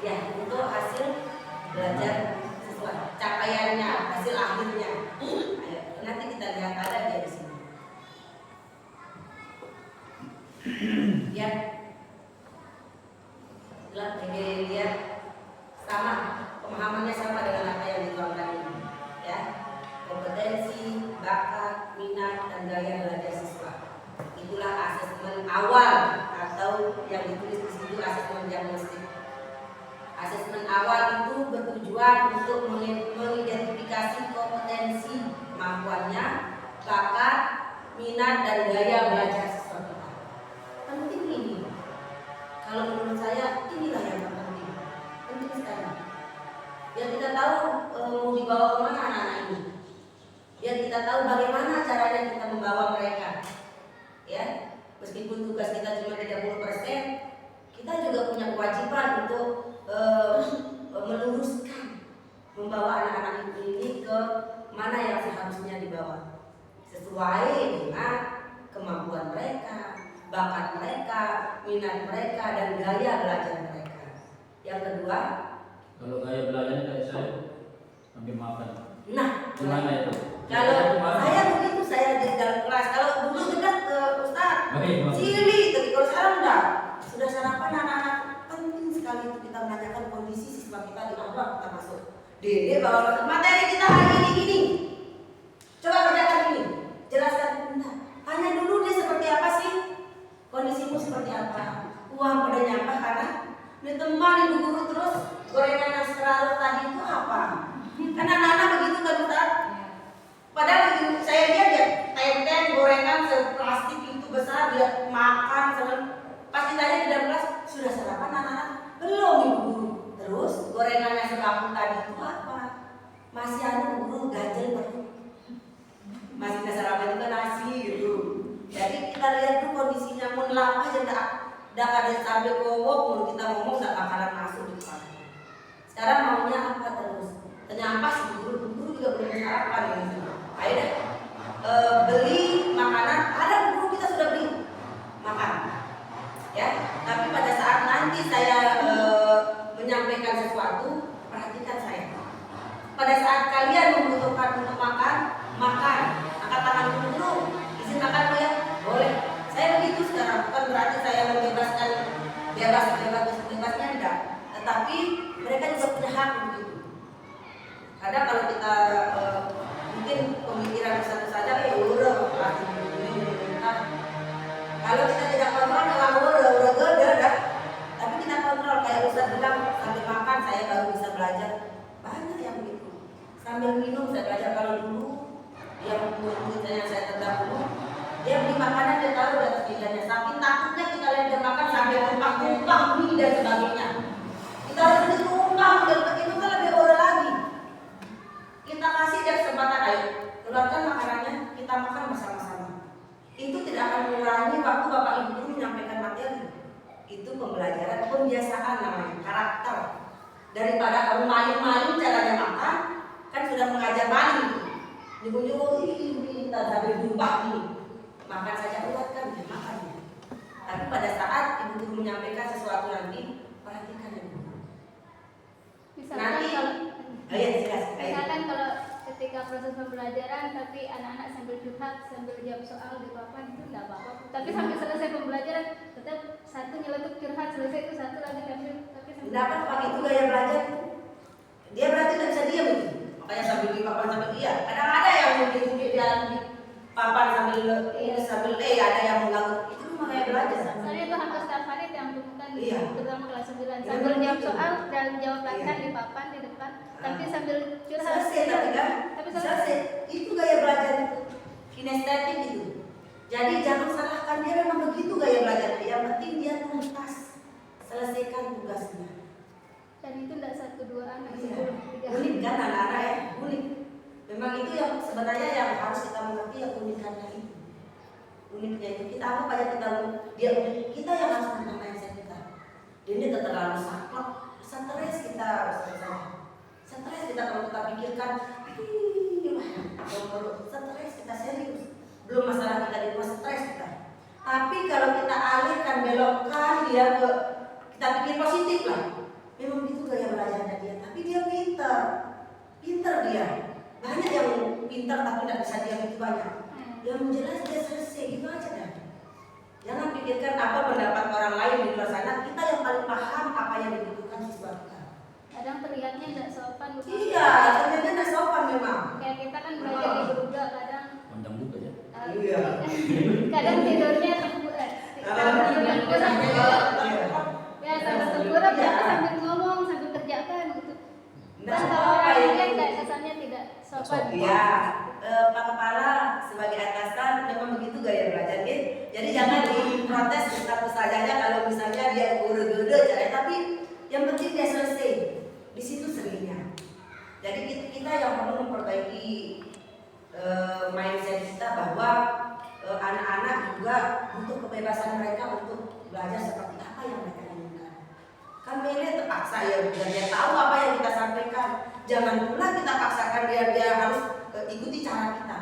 ya, untuk hasil belajar siswa, capaiannya, hasil akhirnya. Ayo, nanti kita lihat ada dia di sini. Ya, lihat sama, pemahamannya sama dengan apa yang dituangkan ini, ya. Kompetensi, bakat, minat, dan gaya belajar siswa. Itulah asesmen awal atau yang ditulis di situ asesmen diagnostik. Asesmen awal itu bertujuan untuk mengidentifikasi kompetensi, kemampuannya, bakat, minat, dan gaya belajar siswa kita. Penting ini. Kalau menurut saya inilah yang terpenting. Penting sekali. Biar kita tahu mau dibawa kemana anak-anak ini. Biar kita tahu bagaimana caranya kita membawa mereka. Ya, meskipun tugas kita cuma 30%, kita juga punya kewajiban untuk meluruskan, membawa anak-anak ini ke mana yang seharusnya dibawa sesuai dengan kemampuan mereka, bakat mereka, minat mereka, dan gaya belajar mereka. Yang kedua, Kalau gaya belajarnya kayak saya hampir maafan. nah, Gimana itu? kalau saya begitu, saya di dalam kelas. Kalau dulu dekat ke Ustaz, Baik. cili, tapi kalau sekarang enggak. Sudah sarapan anak-anak, penting sekali itu kita menanyakan kondisi siswa kita di awal kita masuk. Dede bawa materi kita hari ini gini. Coba kerjakan ini, jelaskan bentar. Tanya dulu dia seperti apa sih? Kondisimu seperti apa? Uang pada nyampah karena ditemani ibu guru terus gorengan yang selalu tadi itu apa? Karena anak-anak begitu kan Ustaz? Padahal saya lihat ya tenten gorengan seplastik itu besar dia makan pas ditanya di dalam kelas sudah sarapan anak-anak? Belum ibu guru. Terus gorengan yang sebangkuk tadi itu apa? Masih ada guru ganjel perut. Masih nggak sarapan juga nasi gitu. Jadi kita lihat dulu kondisinya mau lapar aja dah ada sampai kowok mau kita ngomong nggak bakalan masuk di kepala. Sekarang maunya apa terus? Ternyata si guru juga belum sarapan gitu. Ayo deh beli makanan, ada guru kita sudah beli makan, ya. Tapi pada saat nanti saya menyampaikan sesuatu, perhatikan saya. Pada saat kalian membutuhkan untuk makan, angkat tangan dulu, izin makan ya, boleh. Saya begitu sekarang, bukan berarti saya membebaskan bebasnya enggak, tetapi mereka juga punya hak begitu. Kadang kalau kita mungkin pemikiran satu saja, udah kalau kita tidak kontrol, udah gede dah. Tapi kita kontrol, kayak Ustaz bilang sambil makan saya baru bisa belajar. Banyak yang begitu. Sambil minum saya belajar. Kalau dulu yang murid-muridnya yang saya terdahulu, dia beli makanan dia taruh di atas mejanya. Saking takutnya kita lihat dia makan sambil tumpah-tumpah mie dan sebagainya. Kita harus ditumpah dan itu kan lebih ora lagi. Kita kasih dia kesempatan, ayo keluarkan makanannya, kita makan bersama-sama. Itu tidak akan mengurangi waktu Bapak Ibu guru menyampaikan materi. Itu pembelajaran, pembiasaan namanya, karakter. Daripada kamu maling-maling caranya makan, kan sudah mengajar maling. Nyuruh-nyuruh ini kita sambil tumpah mie. Makan saja kuat kan dia makan. Tapi pada saat ibu menyampaikan sesuatu nanti, perhatikan yang dulu. Misalkan Nanti, kalau ayo jelas, ayo. misalkan kalau ketika proses pembelajaran tapi anak-anak sambil curhat sambil jawab soal di papan itu enggak apa-apa. Tapi sampai selesai pembelajaran tetap satu nyeletuk curhat selesai itu satu lagi sambil tapi sambil Tidak apa-apa, itu gaya belajar. Dia berarti nggak bisa diam itu. Makanya sambil di papan sambil iya. Kadang ada yang mungkin dia di papan sambil ada yang mengganggu. Itu memang gaya belajar. Soalnya itu hampir setiap hari yang temukan Iya. terutama kelas 9 Iya, sambil jawab begitu. soal dan jawab latihan Iya. di papan di depan tapi sambil curhat Selesai tapi kan? tapi Selesai. Itu gaya belajar itu. Kinestetik itu. Jadi jangan salahkan dia, memang begitu gaya belajar. Yang penting dia tuntas. Selesaikan tugasnya. dan itu enggak 1-2 anak Iya. 10 3 Unik kan anak-anak ya? Unik. Memang itu yang sebenarnya yang harus kita mengerti, yang unikannya itu. Uniknya itu kita anggap aja kita dia unik. Kita yang harus menentukan mindset kita. Ini terlalu saklek, stres kita, stres kita kalau kita pikirkan, stres kita serius. Belum masalah kita di rumah, stres kita. Tapi kalau kita alihkan, belokkan dia ke kita pikir positif lah. Memang itu gaya belajarnya dia, tapi dia pintar dia. Banyak yang pintar tapi tidak bisa diam itu banyak. Yang jelas dia selesai gitu aja dah. Jangan pikirkan apa pendapat orang lain di luar sana. Kita yang paling paham apa yang dibutuhkan siswa kita. kadang terlihatnya enggak sopan lupa. Iya, ternyata tidak sopan memang. Kayak kita kan belajar di Beruga kadang Panjang juga ya. Iya. kadang tidurnya tengkurap ya sambil tengkurap Iya. kita sambil ngomong sambil kerjakan gitu. Nggak Kan sopan kalau orang kayak lain gitu. kayak kesannya tidak sopan. Iya, Pak Kepala sebagai atasan memang begitu gaya belajar gitu. Jadi jangan diprotes status sajanya kalau misalnya dia gede caranya, tapi yang penting dia selesai. Di situ seninya. Jadi kita yang perlu memperbaiki mindset kita bahwa anak-anak juga butuh kebebasan mereka untuk belajar seperti apa yang mereka inginkan. Kan Mele terpaksa ya biar dia tahu apa yang kita sampaikan. Jangan pula kita paksakan dia harus ikuti cara kita.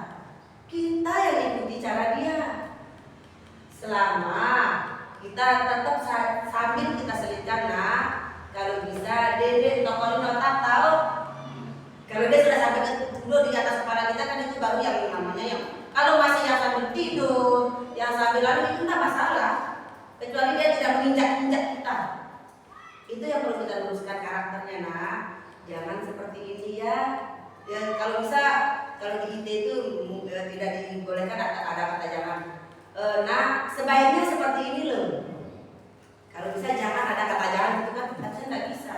Kita yang ikuti cara dia. Selama kita tetap sambil kita selitkan, nah kalau bisa Dede tokoh otak tahu. Kalau dia sudah sampai duduk di atas kepala kita kan itu baru yang namanya yang kalau masih yang sambil tidur, yang sambil lalu itu tidak masalah. Kecuali dia tidak menginjak-injak kita. Itu yang perlu kita luruskan karakternya, nah. Jangan seperti ini ya. Ya kalau bisa, kalau di IT itu tidak dibolehkan ada kata jangan. Nah, sebaiknya seperti ini loh. Kalau bisa jangan ada kata jangan itu kan katanya nggak bisa.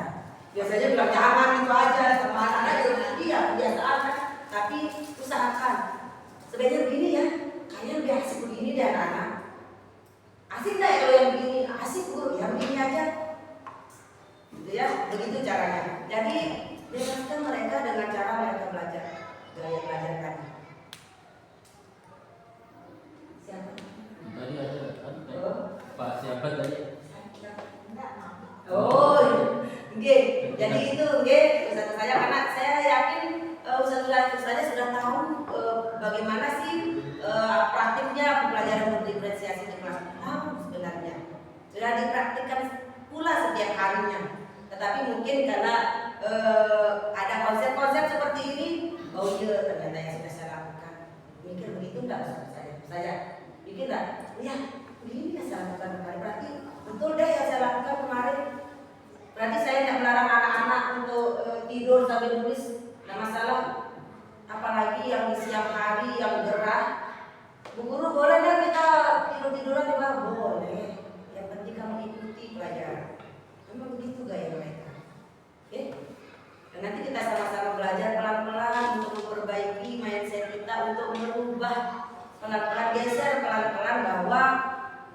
Biasanya bilang jangan itu aja sama anak-anak juga iya kebiasaan kan. Tapi usahakan. Sebaiknya begini ya. Kayaknya lebih asik begini deh anak-anak. Asik nggak ya kalau yang begini? Asik bu, yang begini aja. Gitu ya, begitu caranya. Jadi bebaskan mereka dengan cara mereka belajar, gaya belajar tadi. Siapa? Tadi ada Pak siapa tadi? Oh, nggih. Jadi itu nggih Ustaz saya karena saya yakin Ustaz saya sudah tahu bagaimana sih praktiknya pembelajaran berdiferensiasi di kelas. Tahu sebenarnya. Sudah dipraktikkan pula setiap harinya. Tetapi mungkin karena ada konsep-konsep seperti ini, oh iya ternyata yang sudah saya lakukan. Mikir begitu enggak saya mikir enggak? Ya, begini yang saya lakukan kemarin. Berarti betul deh yang saya lakukan kemarin. Berarti saya tidak melarang anak-anak untuk tidur sambil nulis, tidak masalah. Apalagi yang di siang hari yang gerah. Bu guru boleh nggak kita tidur-tiduran di bawah? Boleh. Yang penting kamu ikuti pelajaran. Memang begitu gaya mereka. Oke? Dan nanti kita sama-sama belajar pelan-pelan untuk memperbaiki mindset kita, untuk merubah pelan-pelan, geser pelan-pelan bahwa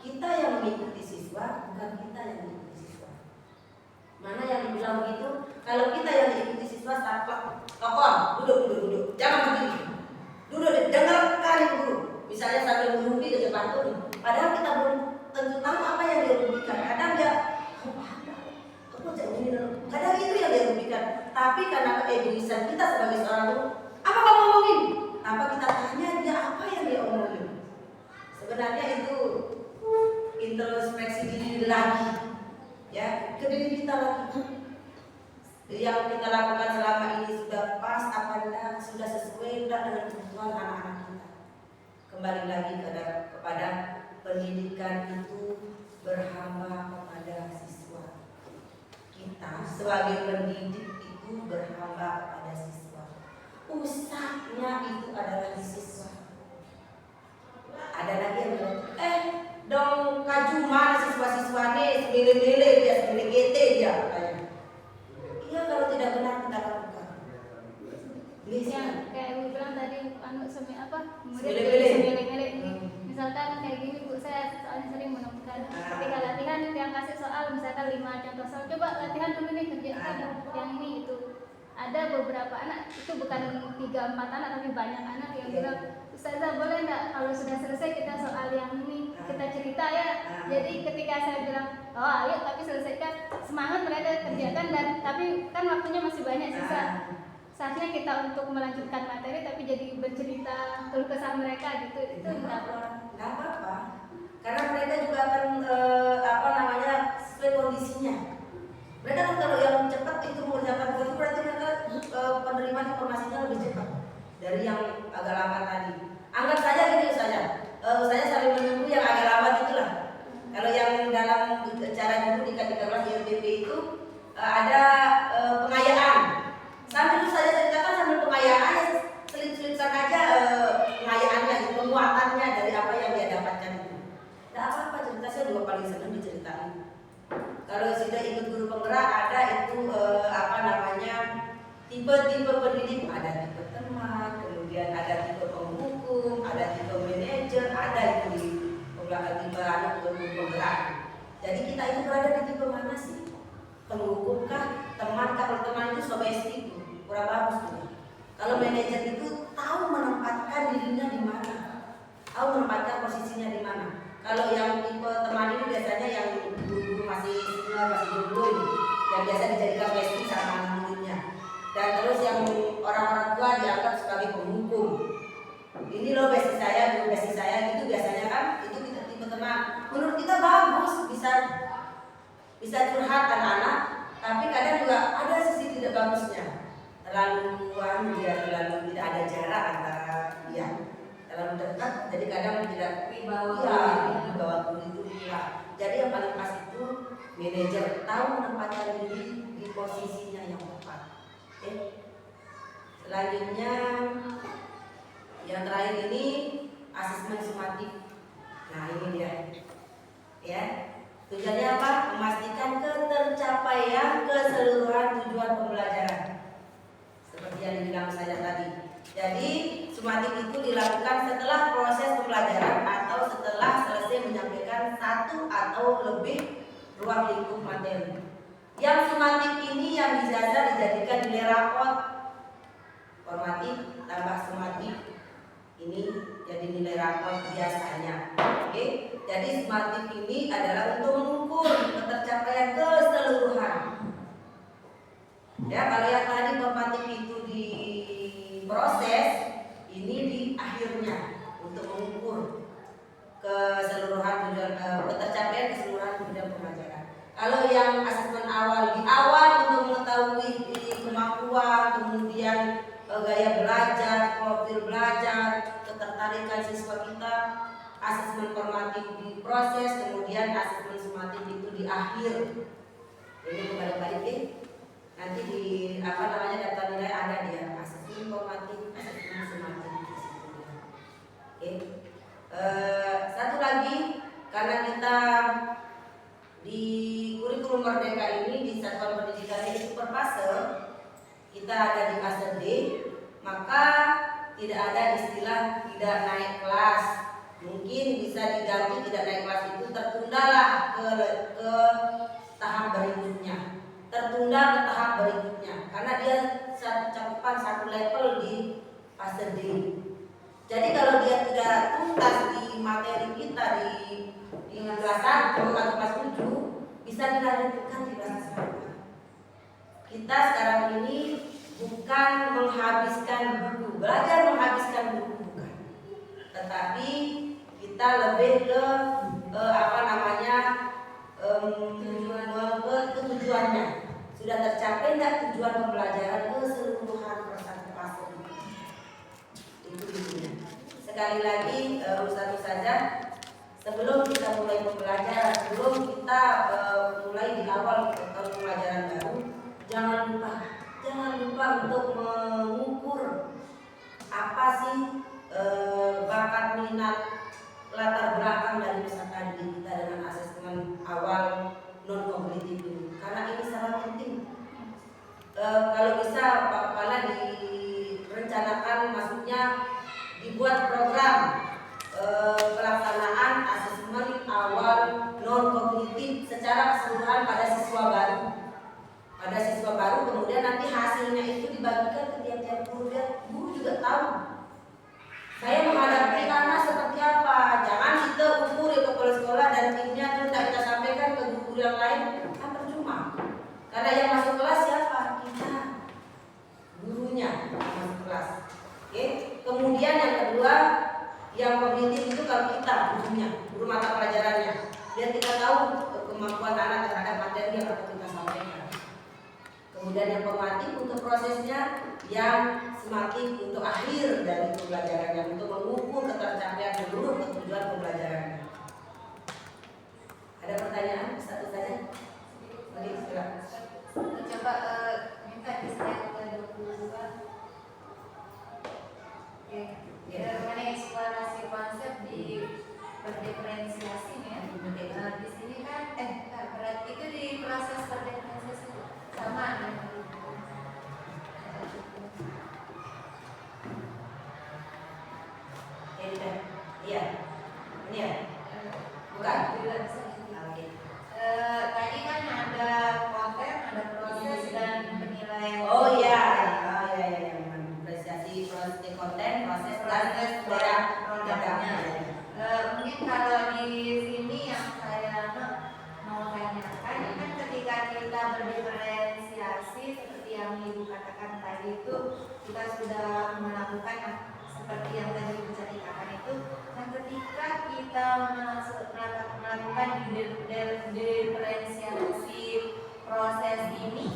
kita yang mengikuti siswa, bukan kita yang mengikuti siswa. Mana yang dibilang begitu? Kalau kita yang mengikuti siswa, saklek, tokoh, duduk, jangan berdiri. Duduk, dengarkan guru. Misalnya sambil merupi ke depan tuh, padahal kita belum tentu tahu apa yang dia rupikan. Kadang dia kadang itu yang dia rupikan. Tapi karena keegoisan kita sebagai seorang guru, apa kamu ngomongin? Tanpa kita tanya dia apa yang dia omongin. Sebenarnya itu introspeksi diri lagi. ke diri kita lagi. Yang kita lakukan selama ini sudah pas apa enggak, sudah sesuai enggak dengan kebutuhan anak-anak kita. Kembali lagi kepada pendidikan itu berhamba kepada siswa. Kita sebagai pendidik itu berhamba kepada siswa. Pusatnya itu adalah di siswa. Ada lagi yang bilang, dong kaju mana siswa-siswane, semile-mile dia, semile-gete dia katanya. Iya, kalau tidak benar kita lakukan. Yang kayak ibu bilang tadi, murid Semile-mile. semile-mile ini. Misalkan kayak gini bu, saya soalnya sering menemukan ketika latihan yang kasih soal misalkan 5 contoh soal, coba latihan dulu nih kerjakan yang ini gitu. Ada beberapa anak, itu bukan 3-4 anak tapi banyak anak yang bilang, Ustazah boleh nggak kalau sudah selesai kita soal yang ini kita cerita ya. Jadi ketika saya bilang, oh ayo tapi selesaikan, semangat mereka kerjakan dan tapi kan waktunya masih banyak sisa. Saatnya kita untuk melanjutkan materi tapi jadi bercerita keluh kesah mereka gitu, itu enggak apa-apa. Karena mereka juga akan sesuai kondisinya. Mereka kan kalau yang cepat itu mengerjakan itu berarti mereka penerimaan informasinya lebih cepat dari yang agak lama tadi. Anggap saja gini saja, saya sambil menunggu yang agak lama gitulah. Kalau yang dalam cara dulu di K13 ILBP itu ada pengayaan. Sambil saya ceritakan sambil pengayaan, selip-selipkan aja pengayaannya, penguatannya dari apa yang dia dapatkan itu. Tidak apa-apa, cerita saya juga paling senang diceritain. Kalau sudah ikut guru penggerak ada itu tipe-tipe pendidik, ada tipe teman, kemudian ada tipe penghukum, ada tipe manajer, ada itu di tipe anak guru penggerak. Jadi kita itu berada di tipe mana sih? Penghukum kah? Teman kah? Kalau teman itu domestik, kurang bagus tuh. Kalau manajer itu tahu menempatkan dirinya di mana, tahu menempatkan posisinya di mana. Kalau yang tipe teman ini biasanya yang guru masih senior, masih jomblo ini, yang biasa dijadikan bestie sama anak muridnya. Dan terus yang orang-orang tua dianggap sebagai penghukum. Ini loh bestie saya, guru bestie saya gitu biasanya kan itu tipe teman. Menurut kita bagus, bisa curhat anak-anak, tapi kadang juga ada sisi tidak bagusnya. Terlalu terlalu tidak ada jarak antara dia. Terlalu dekat, jadi kadang tidak wibawa guru itu hilang. Jadi yang paling pas itu manajer tahu menempatkan diri di posisinya yang tepat. Oke. Selanjutnya yang terakhir ini asesmen sumatif. Nah ini dia, ya. Tujuannya apa? Memastikan ketercapaian keseluruhan tujuan pembelajaran. Seperti yang dibilang saya tadi. Jadi sumatif itu dilakukan setelah proses pembelajaran atau setelah selesai menyampaikan satu atau lebih ruang lingkup materi. Yang sumatif ini yang dijajah dijadikan nilai rapot. Formatif tambah sumatif ini jadi nilai rapot biasanya. Oke, jadi sumatif ini adalah untuk mengukur ketercapaian keseluruhan. Ya, kalau yang tadi formatif itu di proses, ini di akhirnya untuk mengukur keseluruhan tujuan ketercapaian keseluruhan tujuan pembelajaran. Kalau yang asesmen awal di awal untuk mengetahui kemampuan, kemudian gaya belajar, profil belajar, ketertarikan siswa kita, asesmen formatif di proses, kemudian asesmen sumatif itu di akhir. Jadi kembali-balik nanti di daftar nilai ada dia asesmen formatif, asesmen sumatif di situ. Oke. Satu lagi, karena kita di kurikulum Merdeka ini di satuan pendidikan itu per fase, kita ada di fase D, maka tidak ada istilah tidak naik kelas. Mungkin bisa diganti tidak naik kelas itu tertundalah ke tahap berikutnya. Tertunda ke tahap berikutnya karena dia cakupan satu level di fase D. Jadi kalau dia tidak tuntas di materi kita di kelas 1 atau kelas 7, bisa dilanjutkan di kelas 1. Kita sekarang ini bukan menghabiskan buku, belajar menghabiskan buku bukan, tetapi kita lebih ke tujuan tujuannya. Sudah tercapai nggak tujuan pembelajaran keseluruhan persatu fase itu intinya. Sekali lagi Ustazah, sebelum kita mulai pembelajaran, sebelum kita mulai di awal tahun pembelajaran baru, jangan lupa untuk mengukur apa sih bakat, minat, latar belakang dari peserta didik kita dengan asesmen awal non kognitif ini. Karena ini sangat penting. Kalau bisa Pak Kepala direncanakan, maksudnya dibuat program pelaksanaan asesmen awal non kognitif secara keseluruhan pada siswa baru. Kemudian nanti hasilnya itu dibagikan ke tiap-tiap guru, biar guru juga tahu saya menghadapi anak seperti apa. Jangan kita ukur di kepala sekolah dan timnya terus tidak kita sampaikan ke guru yang lain, kan percuma. Karena yang masuk kelas siapa? Kita, gurunya yang masuk kelas. Oke. Kemudian yang kedua, yang kognitif itu kalau kita, gurunya, guru mata pelajarannya, biar kita tahu kemampuan anak terhadap materi yang akan kita sampaikan. Kemudian yang formatif untuk prosesnya, yang semakin untuk akhir dari pembelajarannya, untuk mengukur ketercapaian seluruh tujuan pembelajarannya. Ada pertanyaan? Satu saja. Oke, silakan. Coba minta di slide ke 22. Oke. Mengenai eksplorasi konsep di berdiferensiasi ya. Di sini kan berarti itu di proses berdiferensiasi sama dengan Iya. Ini ya? Bukan? Oke. Tadi kan ada konten, ada proses dan penilaian. Oh iya. Apresiasi proses konten, proses dan produknya. Mungkin kalau di sini yang saya mau tanyakan, kan ketika kita berdiferensiasi seperti yang Ibu katakan tadi itu, kita sudah melakukan seperti yang tadi Ibu ceritakan itu. Nah, ketika kita melakukan diferensiasi proses ini,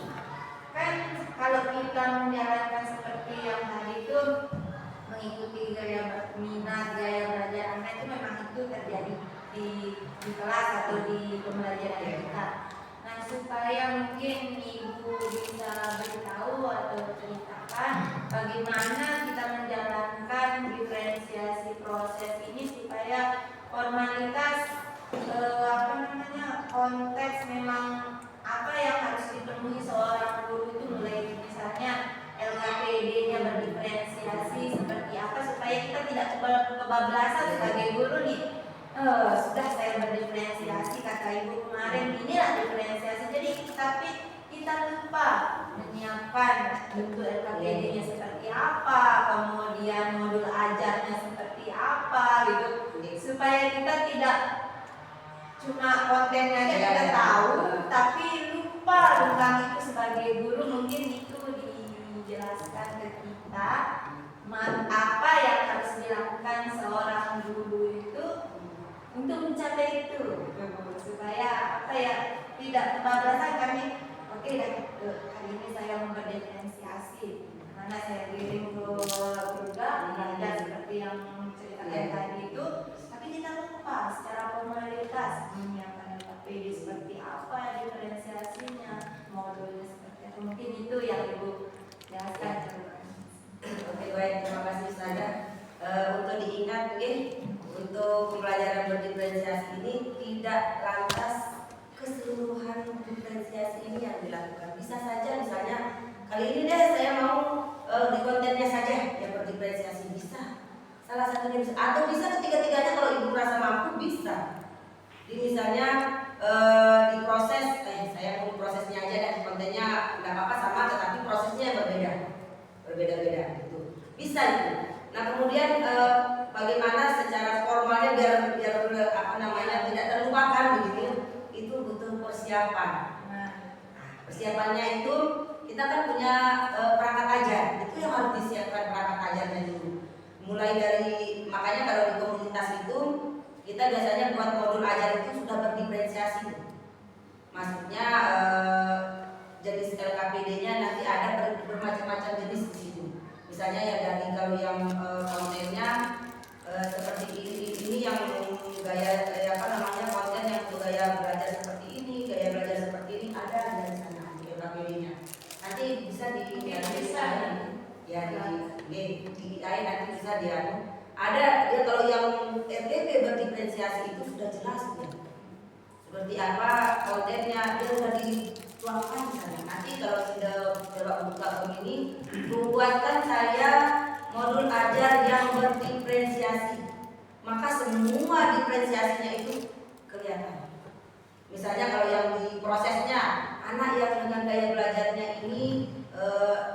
kan kalau kita menjalankan seperti yang tadi itu, mengikuti gaya minat, gaya belajar anak itu memang itu terjadi di kelas atau di pembelajaran kita. Nah, supaya mungkin Ibu bisa beritahu atau ceritakan bagaimana kita menjalankan diferensiasi proses ini supaya formalitas konteks memang apa yang harus dipenuhi seorang guru itu, mulai misalnya LKPD-nya berdiferensiasi seperti apa, supaya kita tidak kebablasan sebagai guru nih. Sudah saya berdiferensiasi kata Ibu kemarin, inilah diferensiasi. Jadi tapi kita lupa menyiapkan bentuk LKPD-nya seperti apa, kemudian modul ajarnya seperti apa gitu, supaya kita tidak cuma kontennya aja kita tahu tapi lupa tentang itu sebagai guru. Mungkin itu dijelaskan ke kita apa yang harus dilakukan seorang guru itu untuk mencapai itu, supaya tidak kebablasan. Kami hari ini saya berdiferensiasi, mana saya kirim ke program belajar seperti yang ceritakan tadi itu, tapi kita lupa secara formalitas menyiapkan LKPD seperti apa, diferensiasinya, modulnya seperti apa. Mungkin itu yang Ibu jelaskan. Oke, baik, terima kasih Ustazah. Untuk diingat, untuk pembelajaran berdiferensiasi ini tidak lantas keseluruhan diferensiasi ini yang dilakukan. Bisa saja misalnya kali ini deh saya mau di kontennya saja yang berdiferensiasi, bisa. Salah satunya bisa, atau bisa ketiga-tiganya kalau Ibu merasa mampu bisa. Jadi misalnya di proses, saya mau prosesnya aja dan kontennya nggak apa-apa sama, tetapi prosesnya berbeda-beda gitu. Bisa itu. Nah kemudian bagaimana secara formalnya biar tidak terlupakan begitu, itu butuh persiapan. Nah, persiapannya itu kita kan punya perangkat ajar, itu yang harus disiapkan perangkat ajarnya dulu. Mulai dari, makanya kalau di komunitas itu kita biasanya buat modul ajar itu sudah berdiferensiasi. Maksudnya jenis LKPD-nya nanti ada bermacam-macam jenis di situ. Misalnya ya dari kalau yang kontennya seperti ini yang gaya konten yang untuk gaya belajar seperti ini, gaya belajar seperti ini ada di sana di LKPD-nya. Nanti bisa di nanti bisa ada dia kalau yang RTP berdiferensiasi itu sudah jelas ya. Seperti apa kontennya dia sudah dituangkan di sana. Nanti kalau sudah coba buka begini, buatkan saya modul ajar yang berdiferensiasi, maka semua diferensiasinya itu kelihatan. Misalnya kalau yang di prosesnya anak yang dengan gaya belajarnya ini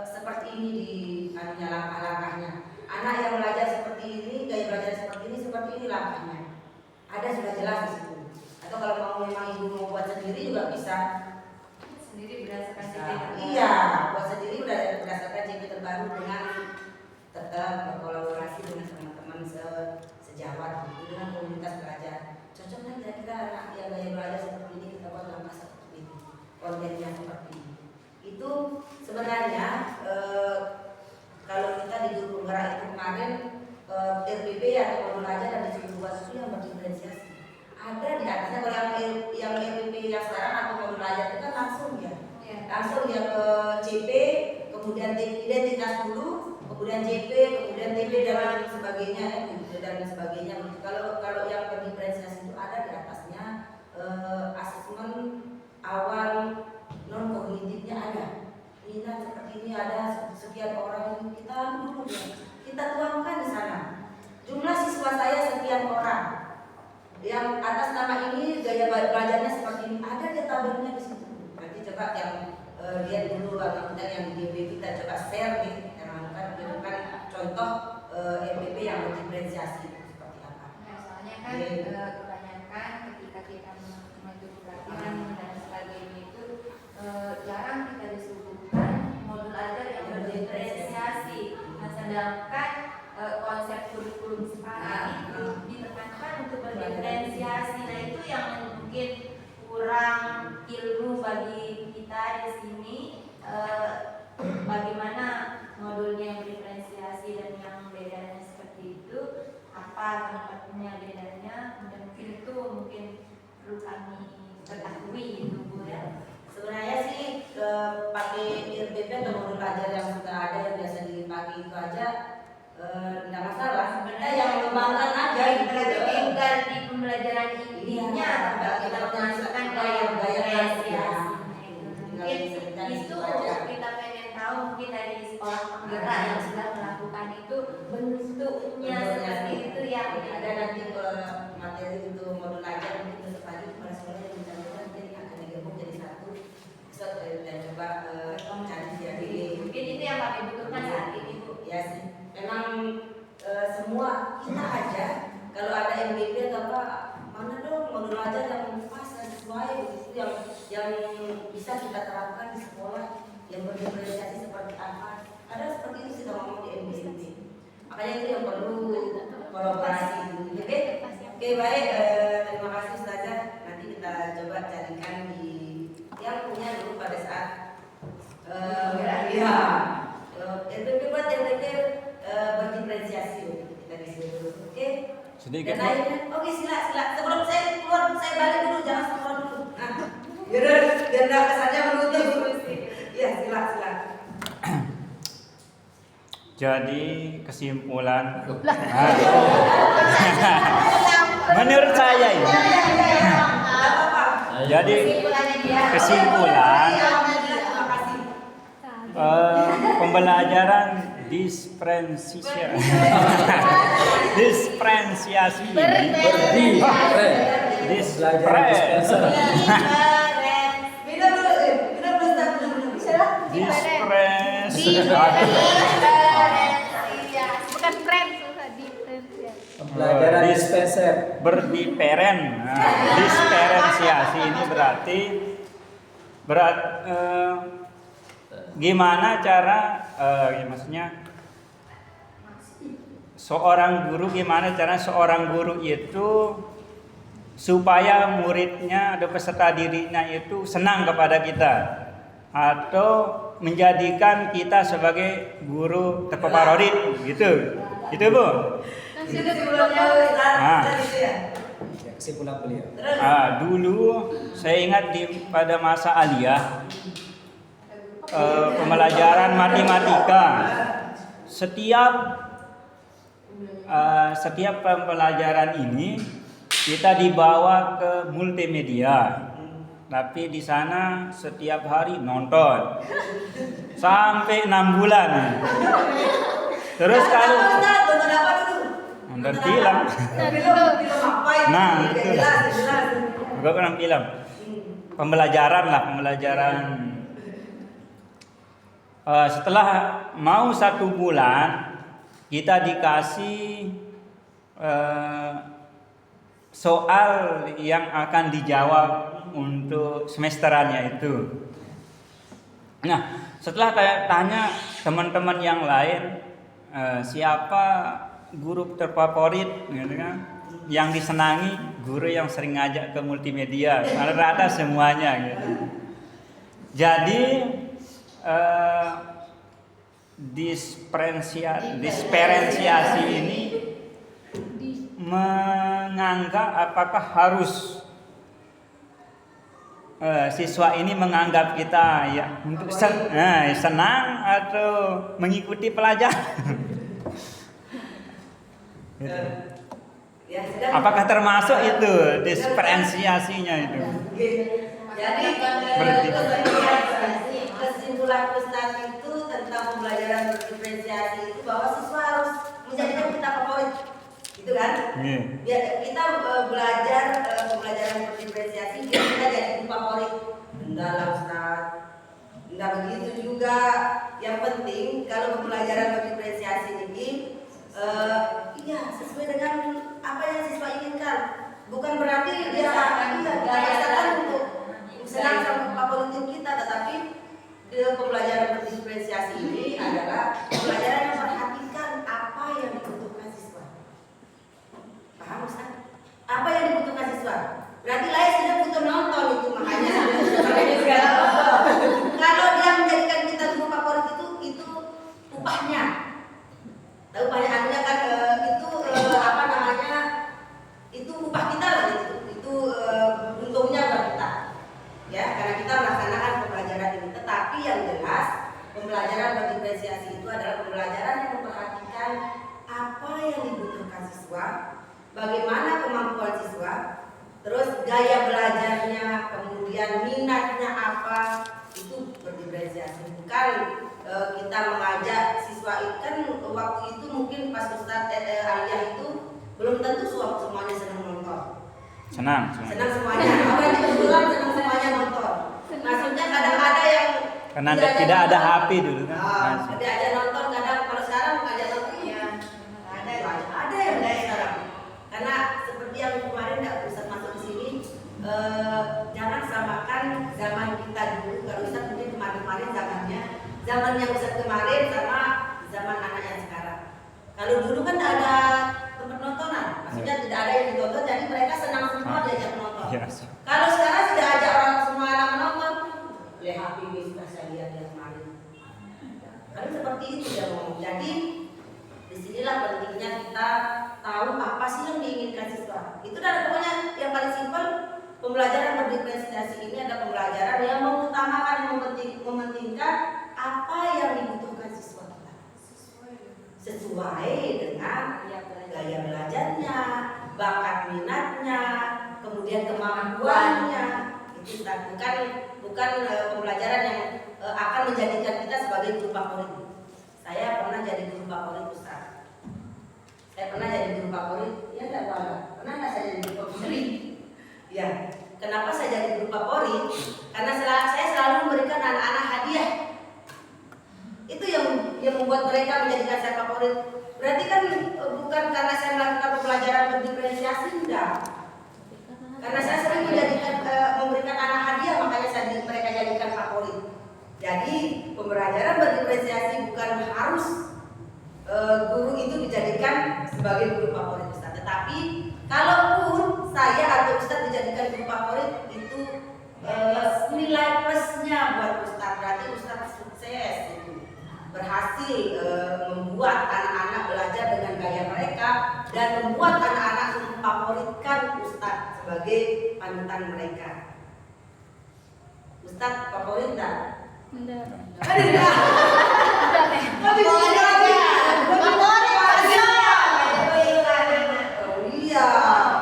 seperti ini di langkah-langkahnya. Anak yang belajar seperti ini, gaya belajar seperti ini langkahnya. Ada sudah jelas di situ. Atau kalau mau memang ibu mau buat sendiri juga bisa. Sendiri berdasarkan CP. Iya, buat sendiri berdasarkan CP terbaru dengan tetap berkolaborasi dengan teman-teman sejawat gitu, dengan komunitas belajar. Cocoknya kira-kira anak yang gaya belajar seperti ini kita buat langkah seperti ini, kontennya seperti ini. Itu sebenarnya kalau kita di guru penggerak itu kemarin RPP atau modul ajar dan disuruh buat itu yang berdiferensiasi. Ada di atasnya kalau yang RPP yang sekarang atau modul ajar itu kan langsung ya. Langsung dia ke CP, kemudian identitas dulu, kemudian CP, kemudian TP dan sebagainya dan sebagainya. Kalau yang berdiferensiasi itu ada di atasnya asesmen awal non kognitifnya ada. Minat seperti ini ada sekian orang ini kita dulu ya. Kita tuangkan di sana. Jumlah siswa saya sekian orang. Yang atas nama ini gaya belajarnya seperti ini ada di tabelnya di situ. Nanti coba yang lihat dulu kita yang di DB kita coba share nih, kan contoh MPP yang berdiferensiasi seperti apa. Nah, soalnya kan kebanyakan ketika kita maju pelatihan dan sebagainya itu jarang kita disuguhkan modul ajar yang berdiferensiasi. Nah, sedangkan konsep kurikulum sekarang itu ditekankan untuk berdiferensiasi. Nah, itu yang mungkin kurang ilmu bagi kita di sini, bagaimana modulnya yang diferensiasi dan yang bedanya seperti itu, apa tempatnya bedanya, dan mungkin itu perlu kami ketahui gitu Bu ya. Sebenarnya sih pakai RPP atau modul ajar yang sudah ada yang biasa dipakai itu aja tidak masalah. Sebenarnya yang mengembangkan aja Berarti tinggal di pembelajaran ininya kita menghasilkan gaya diferensiasi. Mungkin itu kita pengen tahu, mungkin dari sekolah penggerak yang sudah melakukan itu bentuknya seperti itu ya. Ada nanti materi untuk modul ajar mungkin besok pagi pada sekolah yang mudah-mudahan nanti akan digabung jadi satu. Besok dan coba cari jadi. Mungkin itu yang kami butuhkan saat ini Bu. Ya sih. Memang semua kita aja kalau ada MBP atau apa mana dong modul ajar yang pas dan sesuai begitu yang bisa kita terapkan di sekolah yang berdiferensiasi seperti apa. Ada seperti itu sudah ngomong di MBP. Makanya itu yang perlu kolaborasi. Oke baik, terima kasih Ustazah. Nanti kita coba carikan di yang punya dulu pada saat RPP buat RPP berdiferensiasi kita di sini dulu. Oke. Sedikit. Oke, silakan. Sebelum saya keluar, saya balik dulu, jangan keluar dulu. Nah, biar kesannya menutup. Iya, silakan. Jadi kesimpulan menurut saya ini. Jadi kesimpulan pembelajaran diferensiasi ini Bukan friend, susah diferensiasi. Pembelajaran dispenser. Diferensiasi ini berarti gimana cara maksudnya seorang guru itu supaya muridnya atau peserta didiknya itu senang kepada kita atau menjadikan kita sebagai guru terfavorit gitu. Itu Bu. Itu sebelumnya Ustaz, Ah. gitu ya. Ya, kesimpulan beliau. Terus Dulu saya ingat ppembelajaran masa aliyah, pembelajaran matematika, setiap pembelajaran ini kita dibawa ke multimedia, tapi di sana setiap hari nonton sampai 6 bulan. Terus kalau Ustaz, nonton apa dulu? nonton film, Film apa itu? Nah, Ya, itu. jelas. juga pernah film, pembelajaran. Setelah mau 1 bulan kita dikasih soal yang akan dijawab untuk semesterannya itu. Nah, setelah tanya teman-teman yang lain, siapa guru terfavorit, gitu kan? Yang disenangi, guru yang sering ngajak ke multimedia, rata-rata semuanya gitu. Jadi diferensiasi ini menganggap apakah harus siswa ini menganggap kita ya untuk senang atau mengikuti pelajaran. Gitu. Ya, sudah. Apakah termasuk itu diferensiasinya itu? Jadi Berarti. kesimpulan Ustaz itu tentang pembelajaran berdiferensiasi itu bahwa siswa harus menjadikan kita favorit, gitu kan? Iya. Biar kita belajar pembelajaran berdiferensiasi, biar kita jadi guru favorit. Enggak lah Ustaz, enggak begitu juga. Yang penting kalau pembelajaran berdiferensiasi ini iya sesuai dengan apa yang siswa inginkan. Bukan berarti dia biasakan untuk senang sama favoritin kita, tetapi pembelajaran berdiferensiasi ini adalah pembelajaran yang memperhatikan apa yang dibutuhkan siswa. Paham Ustaz? Apa yang dibutuhkan siswa? Berarti lain sudah butuh nonton itu, makanya kalau dia menjadikan kita guru favorit itu upahnya. Tahu banyak anunya kan itu apa namanya? Itu upah kita lah itu untungnya buat kita. Ya, karena kita melaksanakan pembelajaran ini. Tetapi yang jelas pembelajaran berdiferensiasi itu adalah pembelajaran yang memperhatikan apa yang dibutuhkan siswa, bagaimana kemampuan siswa, terus gaya belajarnya, kemudian minatnya apa, itu berdiferensiasi. Bukan kita mengajak siswa itu kan waktu itu mungkin pas Ustaz Aliyah itu belum tentu semuanya senang nonton. Senang. Senang semuanya. Orang di kebetulan senang semuanya nonton. Maksudnya kadang ada yang Karena tidak ada HP dulu kan. Ada aja nonton, kadang kalau sekarang ngajak nonton ya ada yang dari sekarang. Karena seperti yang kemarin nggak Ustaz masuk ke sini, jangan samakan zaman kita dulu. Kalau Ustaz mungkin kemarin zamannya Ustaz kemarin sama zaman anak yang sekarang. Kalau dulu kan tidak ada tempat nontonan, maksudnya tidak ada yang ditonton, jadi mereka senang semua diajak menonton. Yes. Kalau sekarang sudah ajak orang semua anak menonton, lihat HP ini sudah saya lihat yang kemarin. Kan seperti itu dia ngomong. Jadi disinilah pentingnya kita tahu apa sih yang diinginkan siswa. Itu adalah pokoknya yang paling simpel. Pembelajaran berdiferensiasi ini adalah pembelajaran yang mengutamakan, mementingkan apa yang dibutuhkan siswa kita. Sesuai dengan gaya belajarnya, bakat minatnya, kemudian kemampuannya. Itu bukan pembelajaran yang akan menjadikan kita sebagai guru favorit. Saya pernah jadi guru favorit Ustaz. Saya pernah jadi guru favorit. Ya enggak tahu. Pernah enggak saya jadi guru favorit? Ya. Kenapa saya jadi guru favorit? Karena saya selalu memberikan anak-anak hadiah. Itu yang membuat mereka menjadikan saya favorit. Berarti kan bukan karena saya melakukan pembelajaran berdiferensiasi, enggak. Karena saya sering memberikan anak hadiah, makanya mereka jadikan favorit. Jadi pembelajaran berdiferensiasi bukan harus guru itu dijadikan sebagai guru favorit Ustaz. Tetapi kalaupun saya berhasil membuat anak-anak belajar dengan gaya mereka dan membuat anak-anak memfavoritkan Ustadz sebagai panutan mereka. Ustadz favorit enggak? Enggak. Iya.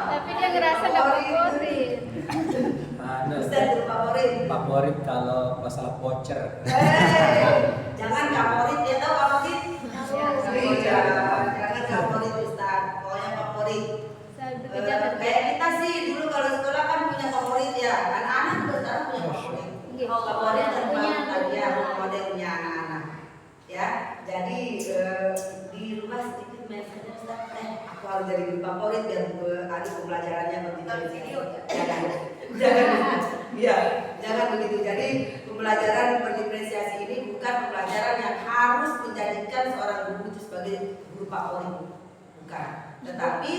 Tapi dia ngerasa nggak favorit. Ada Ustadz itu favorit. favorit kalau masalah voucher. Jangan favorit, ya tahu favorit? Iya, jangan favorit Ustadz, pokoknya favorit. Selalu kejabat. Kayak kita sih dulu kalau sekolah kan punya favorit ya, anak-anak juga sekarang punya favorit. Gitu. Favorit dan Punya. tadi ya modelnya anak-anak. Ya, jadi di rumah sedikit mesenya Ustadz, aku harus jadi guru favorit biar ada pembelajarannya begitu. Jangan, iya, jangan begitu. Jadi pembelajaran berdiferensiasi ini bukan pembelajaran yang harus menjadikan seorang guru itu sebagai guru favorit, bukan. Tetapi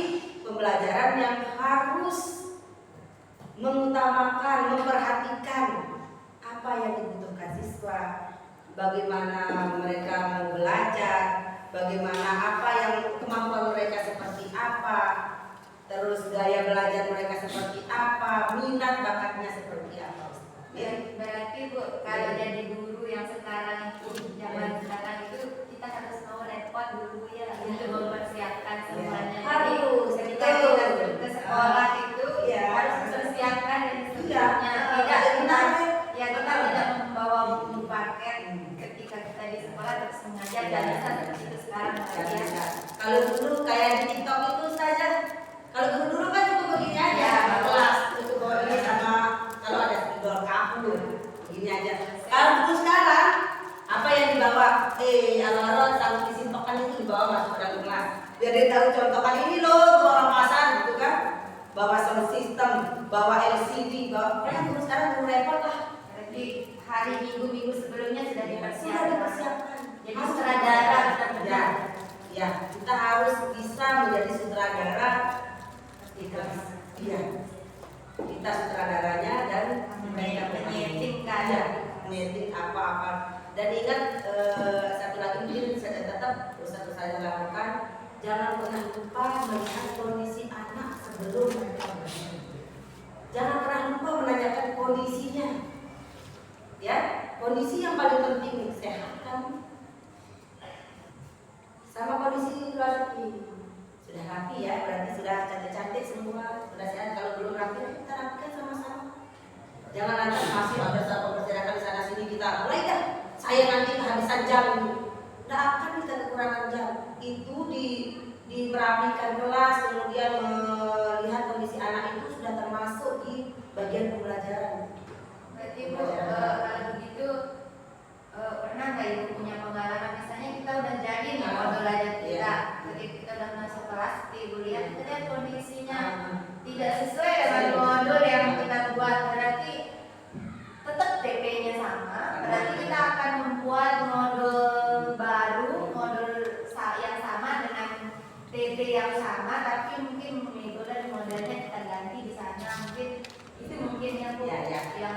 pembelajaran yang harus mengutamakan, memperhatikan apa yang dibutuhkan siswa, bagaimana mereka mau belajar, bagaimana apa yang kemampuan mereka seperti apa, terus gaya belajar mereka seperti apa, minat bakatnya seperti apa. Ya. Berarti Bu, kalau jadi guru yang sekarang itu zaman sekarang itu kita harus mau repot dulu ya untuk mempersiapkan semuanya. Harus. Ketika kita ke sekolah itu harus mempersiapkan dan sebagainya. Tidak kita tidak membawa buku paket ketika kita di sekolah terus mengajar dan bisa seperti itu sekarang ya. Kalau dulu kayak di TikTok itu saja. Kalau dulu kan cuma begini aja, kelas itu bawa ini sama kalau ada spidol kaku begini aja. Kalau dulu sekarang apa yang dibawa? Alor-alor sama disintokan itu dibawa masuk dalam kelas. Biar dia tahu contohkan ini loh orang pasar gitu kan. Bawa sound system, bawa LCD, bawa dulu sekarang belum repot lah. Berarti hari minggu sebelumnya sudah Sudah dipersiapkan. dipersiapkan. Jadi sutradara Ya, ya, kita harus bisa menjadi sutradara. Iya, kita sutradaranya dan mereka menyetingkan. ya, menyeting apa-apa. Dan ingat satu lagi mungkin saya tetap harus saya lakukan, jangan pernah lupa melihat kondisi anak sebelum mereka belajar. Jangan pernah lupa menanyakan kondisinya. Ya, kondisi yang paling penting sehat kan? Sama kondisi keluarga. Sudah rapi ya, berarti sudah cantik-cantik semua, sudah sehat. Kalau belum rapi, kita rapikan sama-sama. Jangan nanti masih ada satu pergerakan sana sini kita mulai dah. Saya nanti kehabisan jam ini. Tidak akan kita kekurangan jam. Itu dimerapikan kelas, kemudian melihat kondisi anak itu sudah termasuk di bagian pembelajaran. Berarti Bu, kalau begitu pernah nggak Ibu punya pengalaman misalnya kita udah jadi nih modul belajar kita, ketika kita udah masuk kelas, Ibu lihat kita kondisinya tidak sesuai dengan modul yang kita buat, berarti tetap TP-nya sama, berarti kita akan membuat modul baru, modul yang sama dengan TP yang sama, tapi mungkin metode modelnya kita ganti di sana, mungkin itu mungkin yang Bu, Ya. yang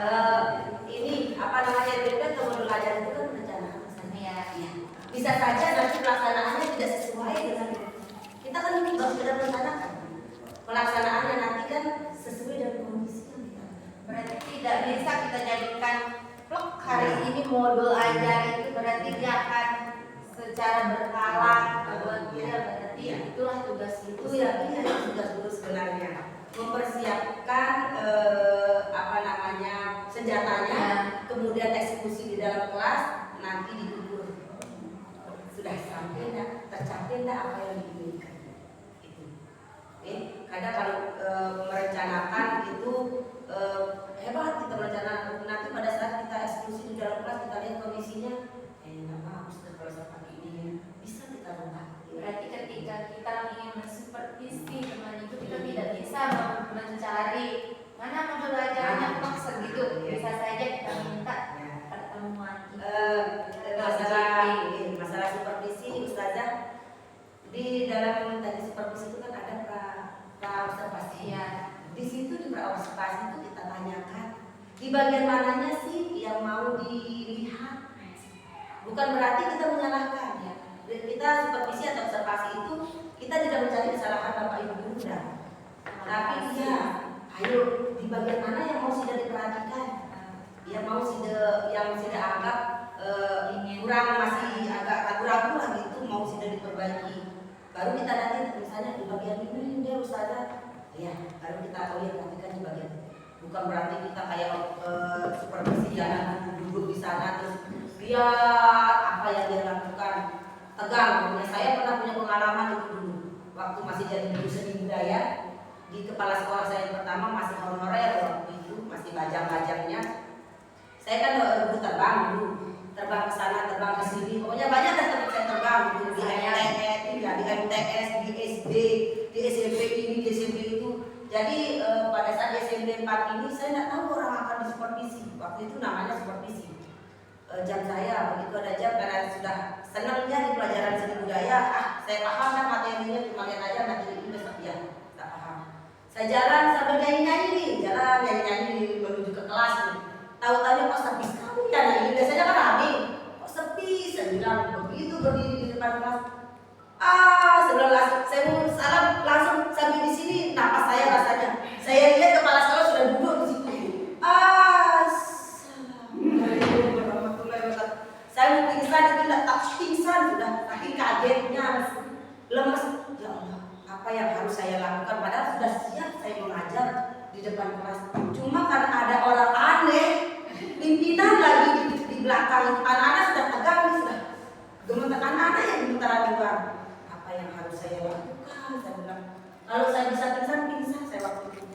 Ini apa namanya beda kalau belajar itu kan perencanaan misalnya. ya. Bisa saja nanti pelaksanaannya tidak sesuai dengan kita kan baru sudah merencanakan. Pelaksanaannya nanti kan sesuai dengan kondisi yang kita. Berarti tidak bisa kita jadikan plok hari ini modul ajar itu berarti dia akan secara berkala berarti itulah tugas itu Itu ya ini tugas guru sebenarnya mempersiapkan senjatanya, kemudian eksekusi di dalam kelas, nanti dikukur sudah sampai enggak, tercapai enggak apa yang diinginkan. Itu. Kadang kalau merencanakan itu hebat kita merencanakan, nanti pada saat kita eksekusi di dalam kelas kita lihat kondisinya, nggak bagus kalau seperti ini bisa kita rubah. berarti ketika kita ingin mensupervisi teman itu kita tidak bisa mencari mana modul ajarnya plok segitu, bisa saja kita minta pertemuan masalah supervisi Ustazah, di dalam tadi supervisi itu kan ada pra-observasi ya. Di situ di pra-observasi itu kita tanyakan di bagian mananya sih yang mau dilihat. Bukan berarti kita menyalahkan kita supervisi atau observasi itu kita tidak mencari kesalahan bapak ibu guru dah. Tapi iya, ayo di bagian mana yang mau sudah diperhatikan, yang mau sudah anggap kurang, masih agak ragu-ragu lah gitu, mau sudah diperbaiki. Baru kita nanti misalnya di bagian ini dia ustazah, ya baru kita perhatikan di bagian. Bukan berarti kita kayak supervisi jalan duduk di sana terus lihat apa yang dia lakukan, tegang. Saya pernah punya pengalaman itu dulu waktu masih jadi guru seni budaya di kepala sekolah saya yang pertama, masih honorer waktu itu, masih bajang-bajangnya. Saya kan guru terbang dulu, terbang ke sana, terbang ke sini, pokoknya banyak dah tempat saya terbang dulu, di MTS, di SD, di SMP ini, di SMP itu. Jadi pada saat di SMP 4 ini saya tidak tahu orang akan disupervisi. Waktu itu namanya supervisi. Jam saya begitu ada jam, karena sudah senangnya di pelajaran seni budaya, saya paham kan materinya, cuma lihat aja materi itu besok ya, tak paham. Saya jalan sambil nyanyi-nyanyi nih, jalan nyanyi-nyanyi menuju ke kelas nih. Tahu-tahu kok sepi sekali ya, ini biasanya kan rame, kok sepi. Saya bilang begitu berdiri di depan kelas. Saya mau salam langsung sambil di sini, napas saya rasanya. Saya lihat kepala sekolah sudah duduk di situ. Assalamualaikum warahmatullahi wabarakatuh. Saya mau pingsan itu tak pingsan sudah, saking kagetnya, lemes. Ya Allah, apa yang harus saya lakukan? Padahal sudah siap saya mengajar di depan kelas. Cuma karena ada orang aneh, pimpinan lagi di belakang, anak-anak sudah tegang, sudah gemetar, anak-anak yang gemetaran luar. Apa yang harus saya lakukan? Saya bilang, kalau saya bisa pingsan saya waktu itu.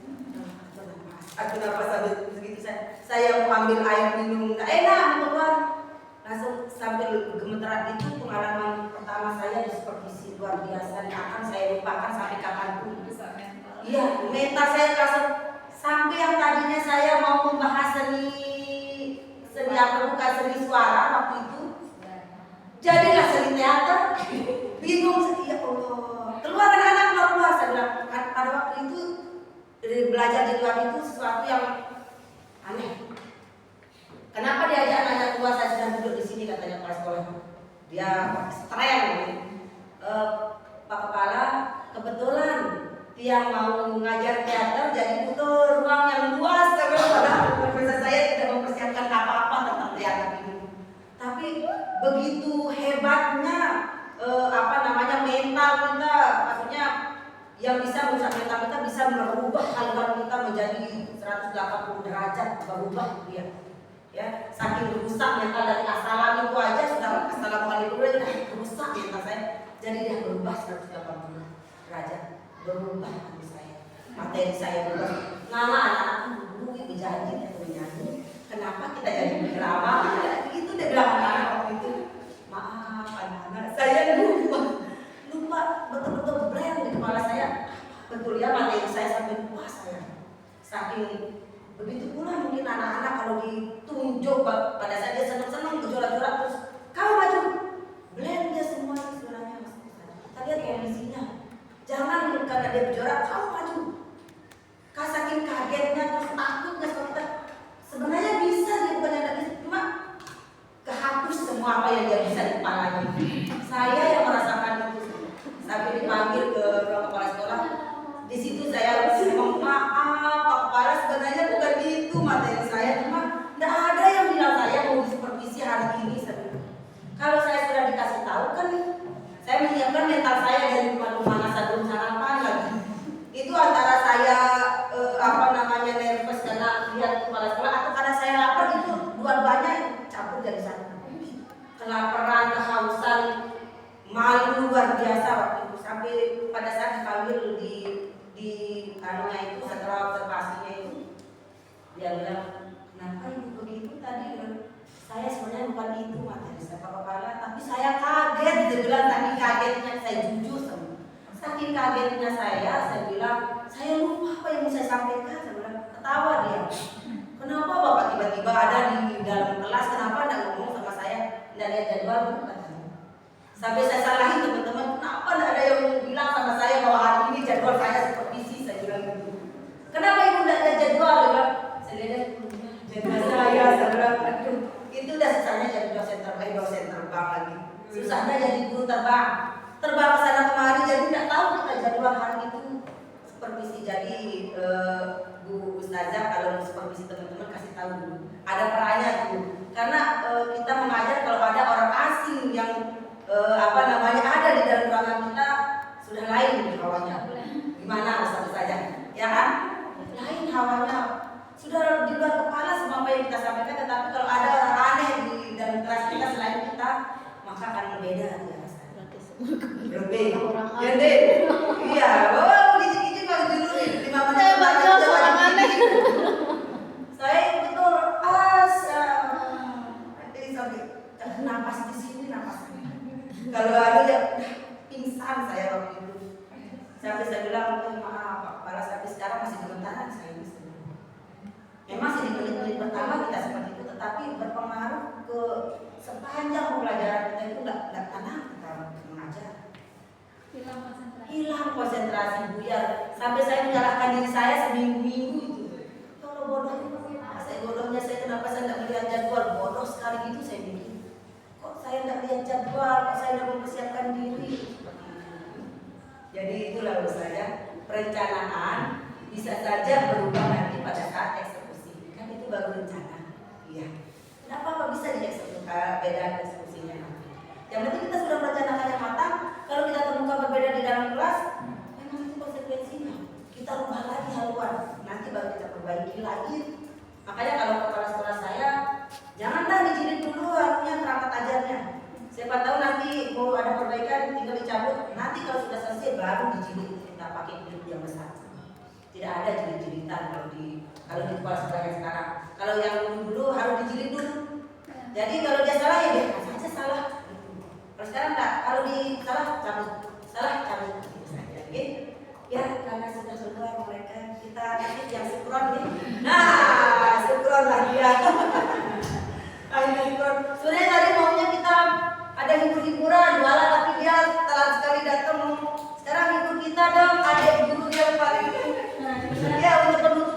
Aku nafas sambil begitu saya mau ambil air minum, nggak enak mau keluar. Langsung sambil gemeteran. Itu pengalaman pertama saya di supervisi luar biasa, akan saya lupakan sampai kapanpun. Iya, mental saya langsung sampai yang tadinya saya mau membahas seni apa bukan seni suara waktu itu, jadilah seni teater. Bingung, ya Allah. Keluar anak-anak keluar. Saya bilang pada waktu itu belajar di luar itu sesuatu yang aneh. Kenapa diajak anak keluar, saya sedang duduk di sini katanya kepala sekolah. Dia streng. Pak Kepala, kebetulan yang mau ngajar teater jadi butuh ruang yang luas. Padahal profesor saya tidak mempersiapkan apa-apa tentang teater ini. Tapi begitu hebatnya mental kita, maksudnya yang bisa merusak mental kita, bisa merubah haluan kita menjadi 180 derajat, berubah dia. Ya, saking rusak mental dari asalan itu aja sudah assalamualaikum rusak mental saya. Jadi dia berubah 180 derajat, berubah hati saya, materi saya berubah. Nama anak-anak dulu berjanji atau menyanyi. Kenapa kita jadi drama? Itu dia bilang anak-anak waktu itu. Maaf anak-anak, saya lupa betul-betul blank di kepala saya. Betul ya, materi saya sampai lupa saya. Saking begitu pula mungkin anak-anak kalau ditunjuk pada saat dia senang-senang berjorak-jorak terus kamu maju, blend dia semuanya sebenarnya. Kita lihat kondisinya. Jangan karena dia berjorak kamu maju. Saking kagetnya terus takutnya kita sebenarnya bisa dia bukan yang tadi, cuma kehapus semua apa yang dia bisa di kepalanya. Saya yang merasakan itu sampai dipanggil ke ruang kepala sekolah. Di situ saya ngomong maaf Pak Kepala, sebenarnya bukan itu materi saya, cuma tidak ada yang bilang saya mau supervisi hari ini. Kalau saya sudah dikasih tahu kan, saya menyiapkan mental saya dari rumah sebelum sarapan lagi. Itu antara saya nervous karena lihat kepala sekolah atau karena saya lapar, itu dua-duanya campur jadi satu. Kelaparan, kehausan, malu luar biasa waktu itu. Sampai pada saat dipanggil di kanunya itu, setelah observasinya itu, dia bilang, kenapa ibu begitu tadi? Saya sebenarnya bukan itu materi saya Pak Kepala, tapi saya kaget. Dia bilang saking kagetnya, saya jujur sama. Saking kagetnya saya bilang, saya lupa apa yang saya sampaikan. Saya bilang, ketawa dia. Kenapa Bapak tiba-tiba ada di dalam kelas, kenapa tidak ngomong sama saya, tidak lihat jadwal dulu katanya. Sampai saya salahin teman-teman, kenapa tidak ada yang bilang sama saya bahwa hari ini jadwal saya supervisi, saya bilang gitu. Kenapa ibu tidak ada jadwal? Dia bilang, saya lihat jadwal saya bilang, aduh, itu udah susahnya jadi dosen terbang lagi. Susah sana jadi guru terbang ke sana kemari, jadi nggak tahu kita jadwal hari itu. Supervisi jadi Bu Ustazah kalau supervisi teman-teman kasih tahu dulu. Ada perannya tuh, karena kita mengajar kalau ada orang asing yang ada di dalam ruangan kita sudah lain hawanya. Gimana Ustaz saja, ya kan? Lain hawanya, sudah di luar kepala semua apa yang kita sampaikan. Tetapi kalau ada orang aneh di dalam kelas kita selain kita, maka akan berbeda ya. Lebih, ya deh, iya. Bawa gigi-gigi kalau julurin 5 menit. Saya baca orang aneh. Saya betul sampai napas di sini, napas. Kalau ada yang pingsan saya waktu itu. Sampai saya bilang, maaf Pak Kepala, sampai sekarang masih gemetaran saya ini. Memang sih di menit-menit pertama kita seperti itu, tetapi berpengaruh ke sepanjang pembelajaran kita itu nggak tenang kita mengajar. Hilang konsentrasi, buyar. Sampai saya menyalahkan diri saya seminggu-minggu itu. Kalau bodohnya saya kenapa saya nggak melihat jadwal, bodoh sekali gitu saya mikir. Kok saya nggak lihat jadwal, kok saya nggak mempersiapkan diri. Jadi itulah menurut saya, perencanaan bisa saja berubah nanti pada saat eksekusi. Kan itu baru rencana. Iya. Kenapa kok bisa dieksekusi beda eksekusinya nanti? Yang penting kita sudah merencanakan yang matang. Kalau kita temukan berbeda di dalam kelas, memang itu konsekuensinya. Kita rubah lagi haluan. Nanti baru kita perbaiki lagi. Makanya kalau kepala sekolah saya, janganlah dijilid dulu perangkat ajarnya. Siapa tahu nanti mau ada perbaikan tinggal dicabut. Nanti kalau sudah selesai baru dijilid, kita pakai jilid yang besar. Tidak ada jilid-jilidan kalau di kepala sekolah yang sekarang. Kalau yang dulu harus dijilid dulu. Jadi kalau dia salah ya biarkan saja salah. Kalau sekarang enggak, kalau di salah cabut. Ya karena sudah keluar mereka, kita nanti yang sinkron ya. Nah, sinkron lagi ya. Akhirnya sinkron. Sebenarnya tadi maunya kita ada hibur-hiburan,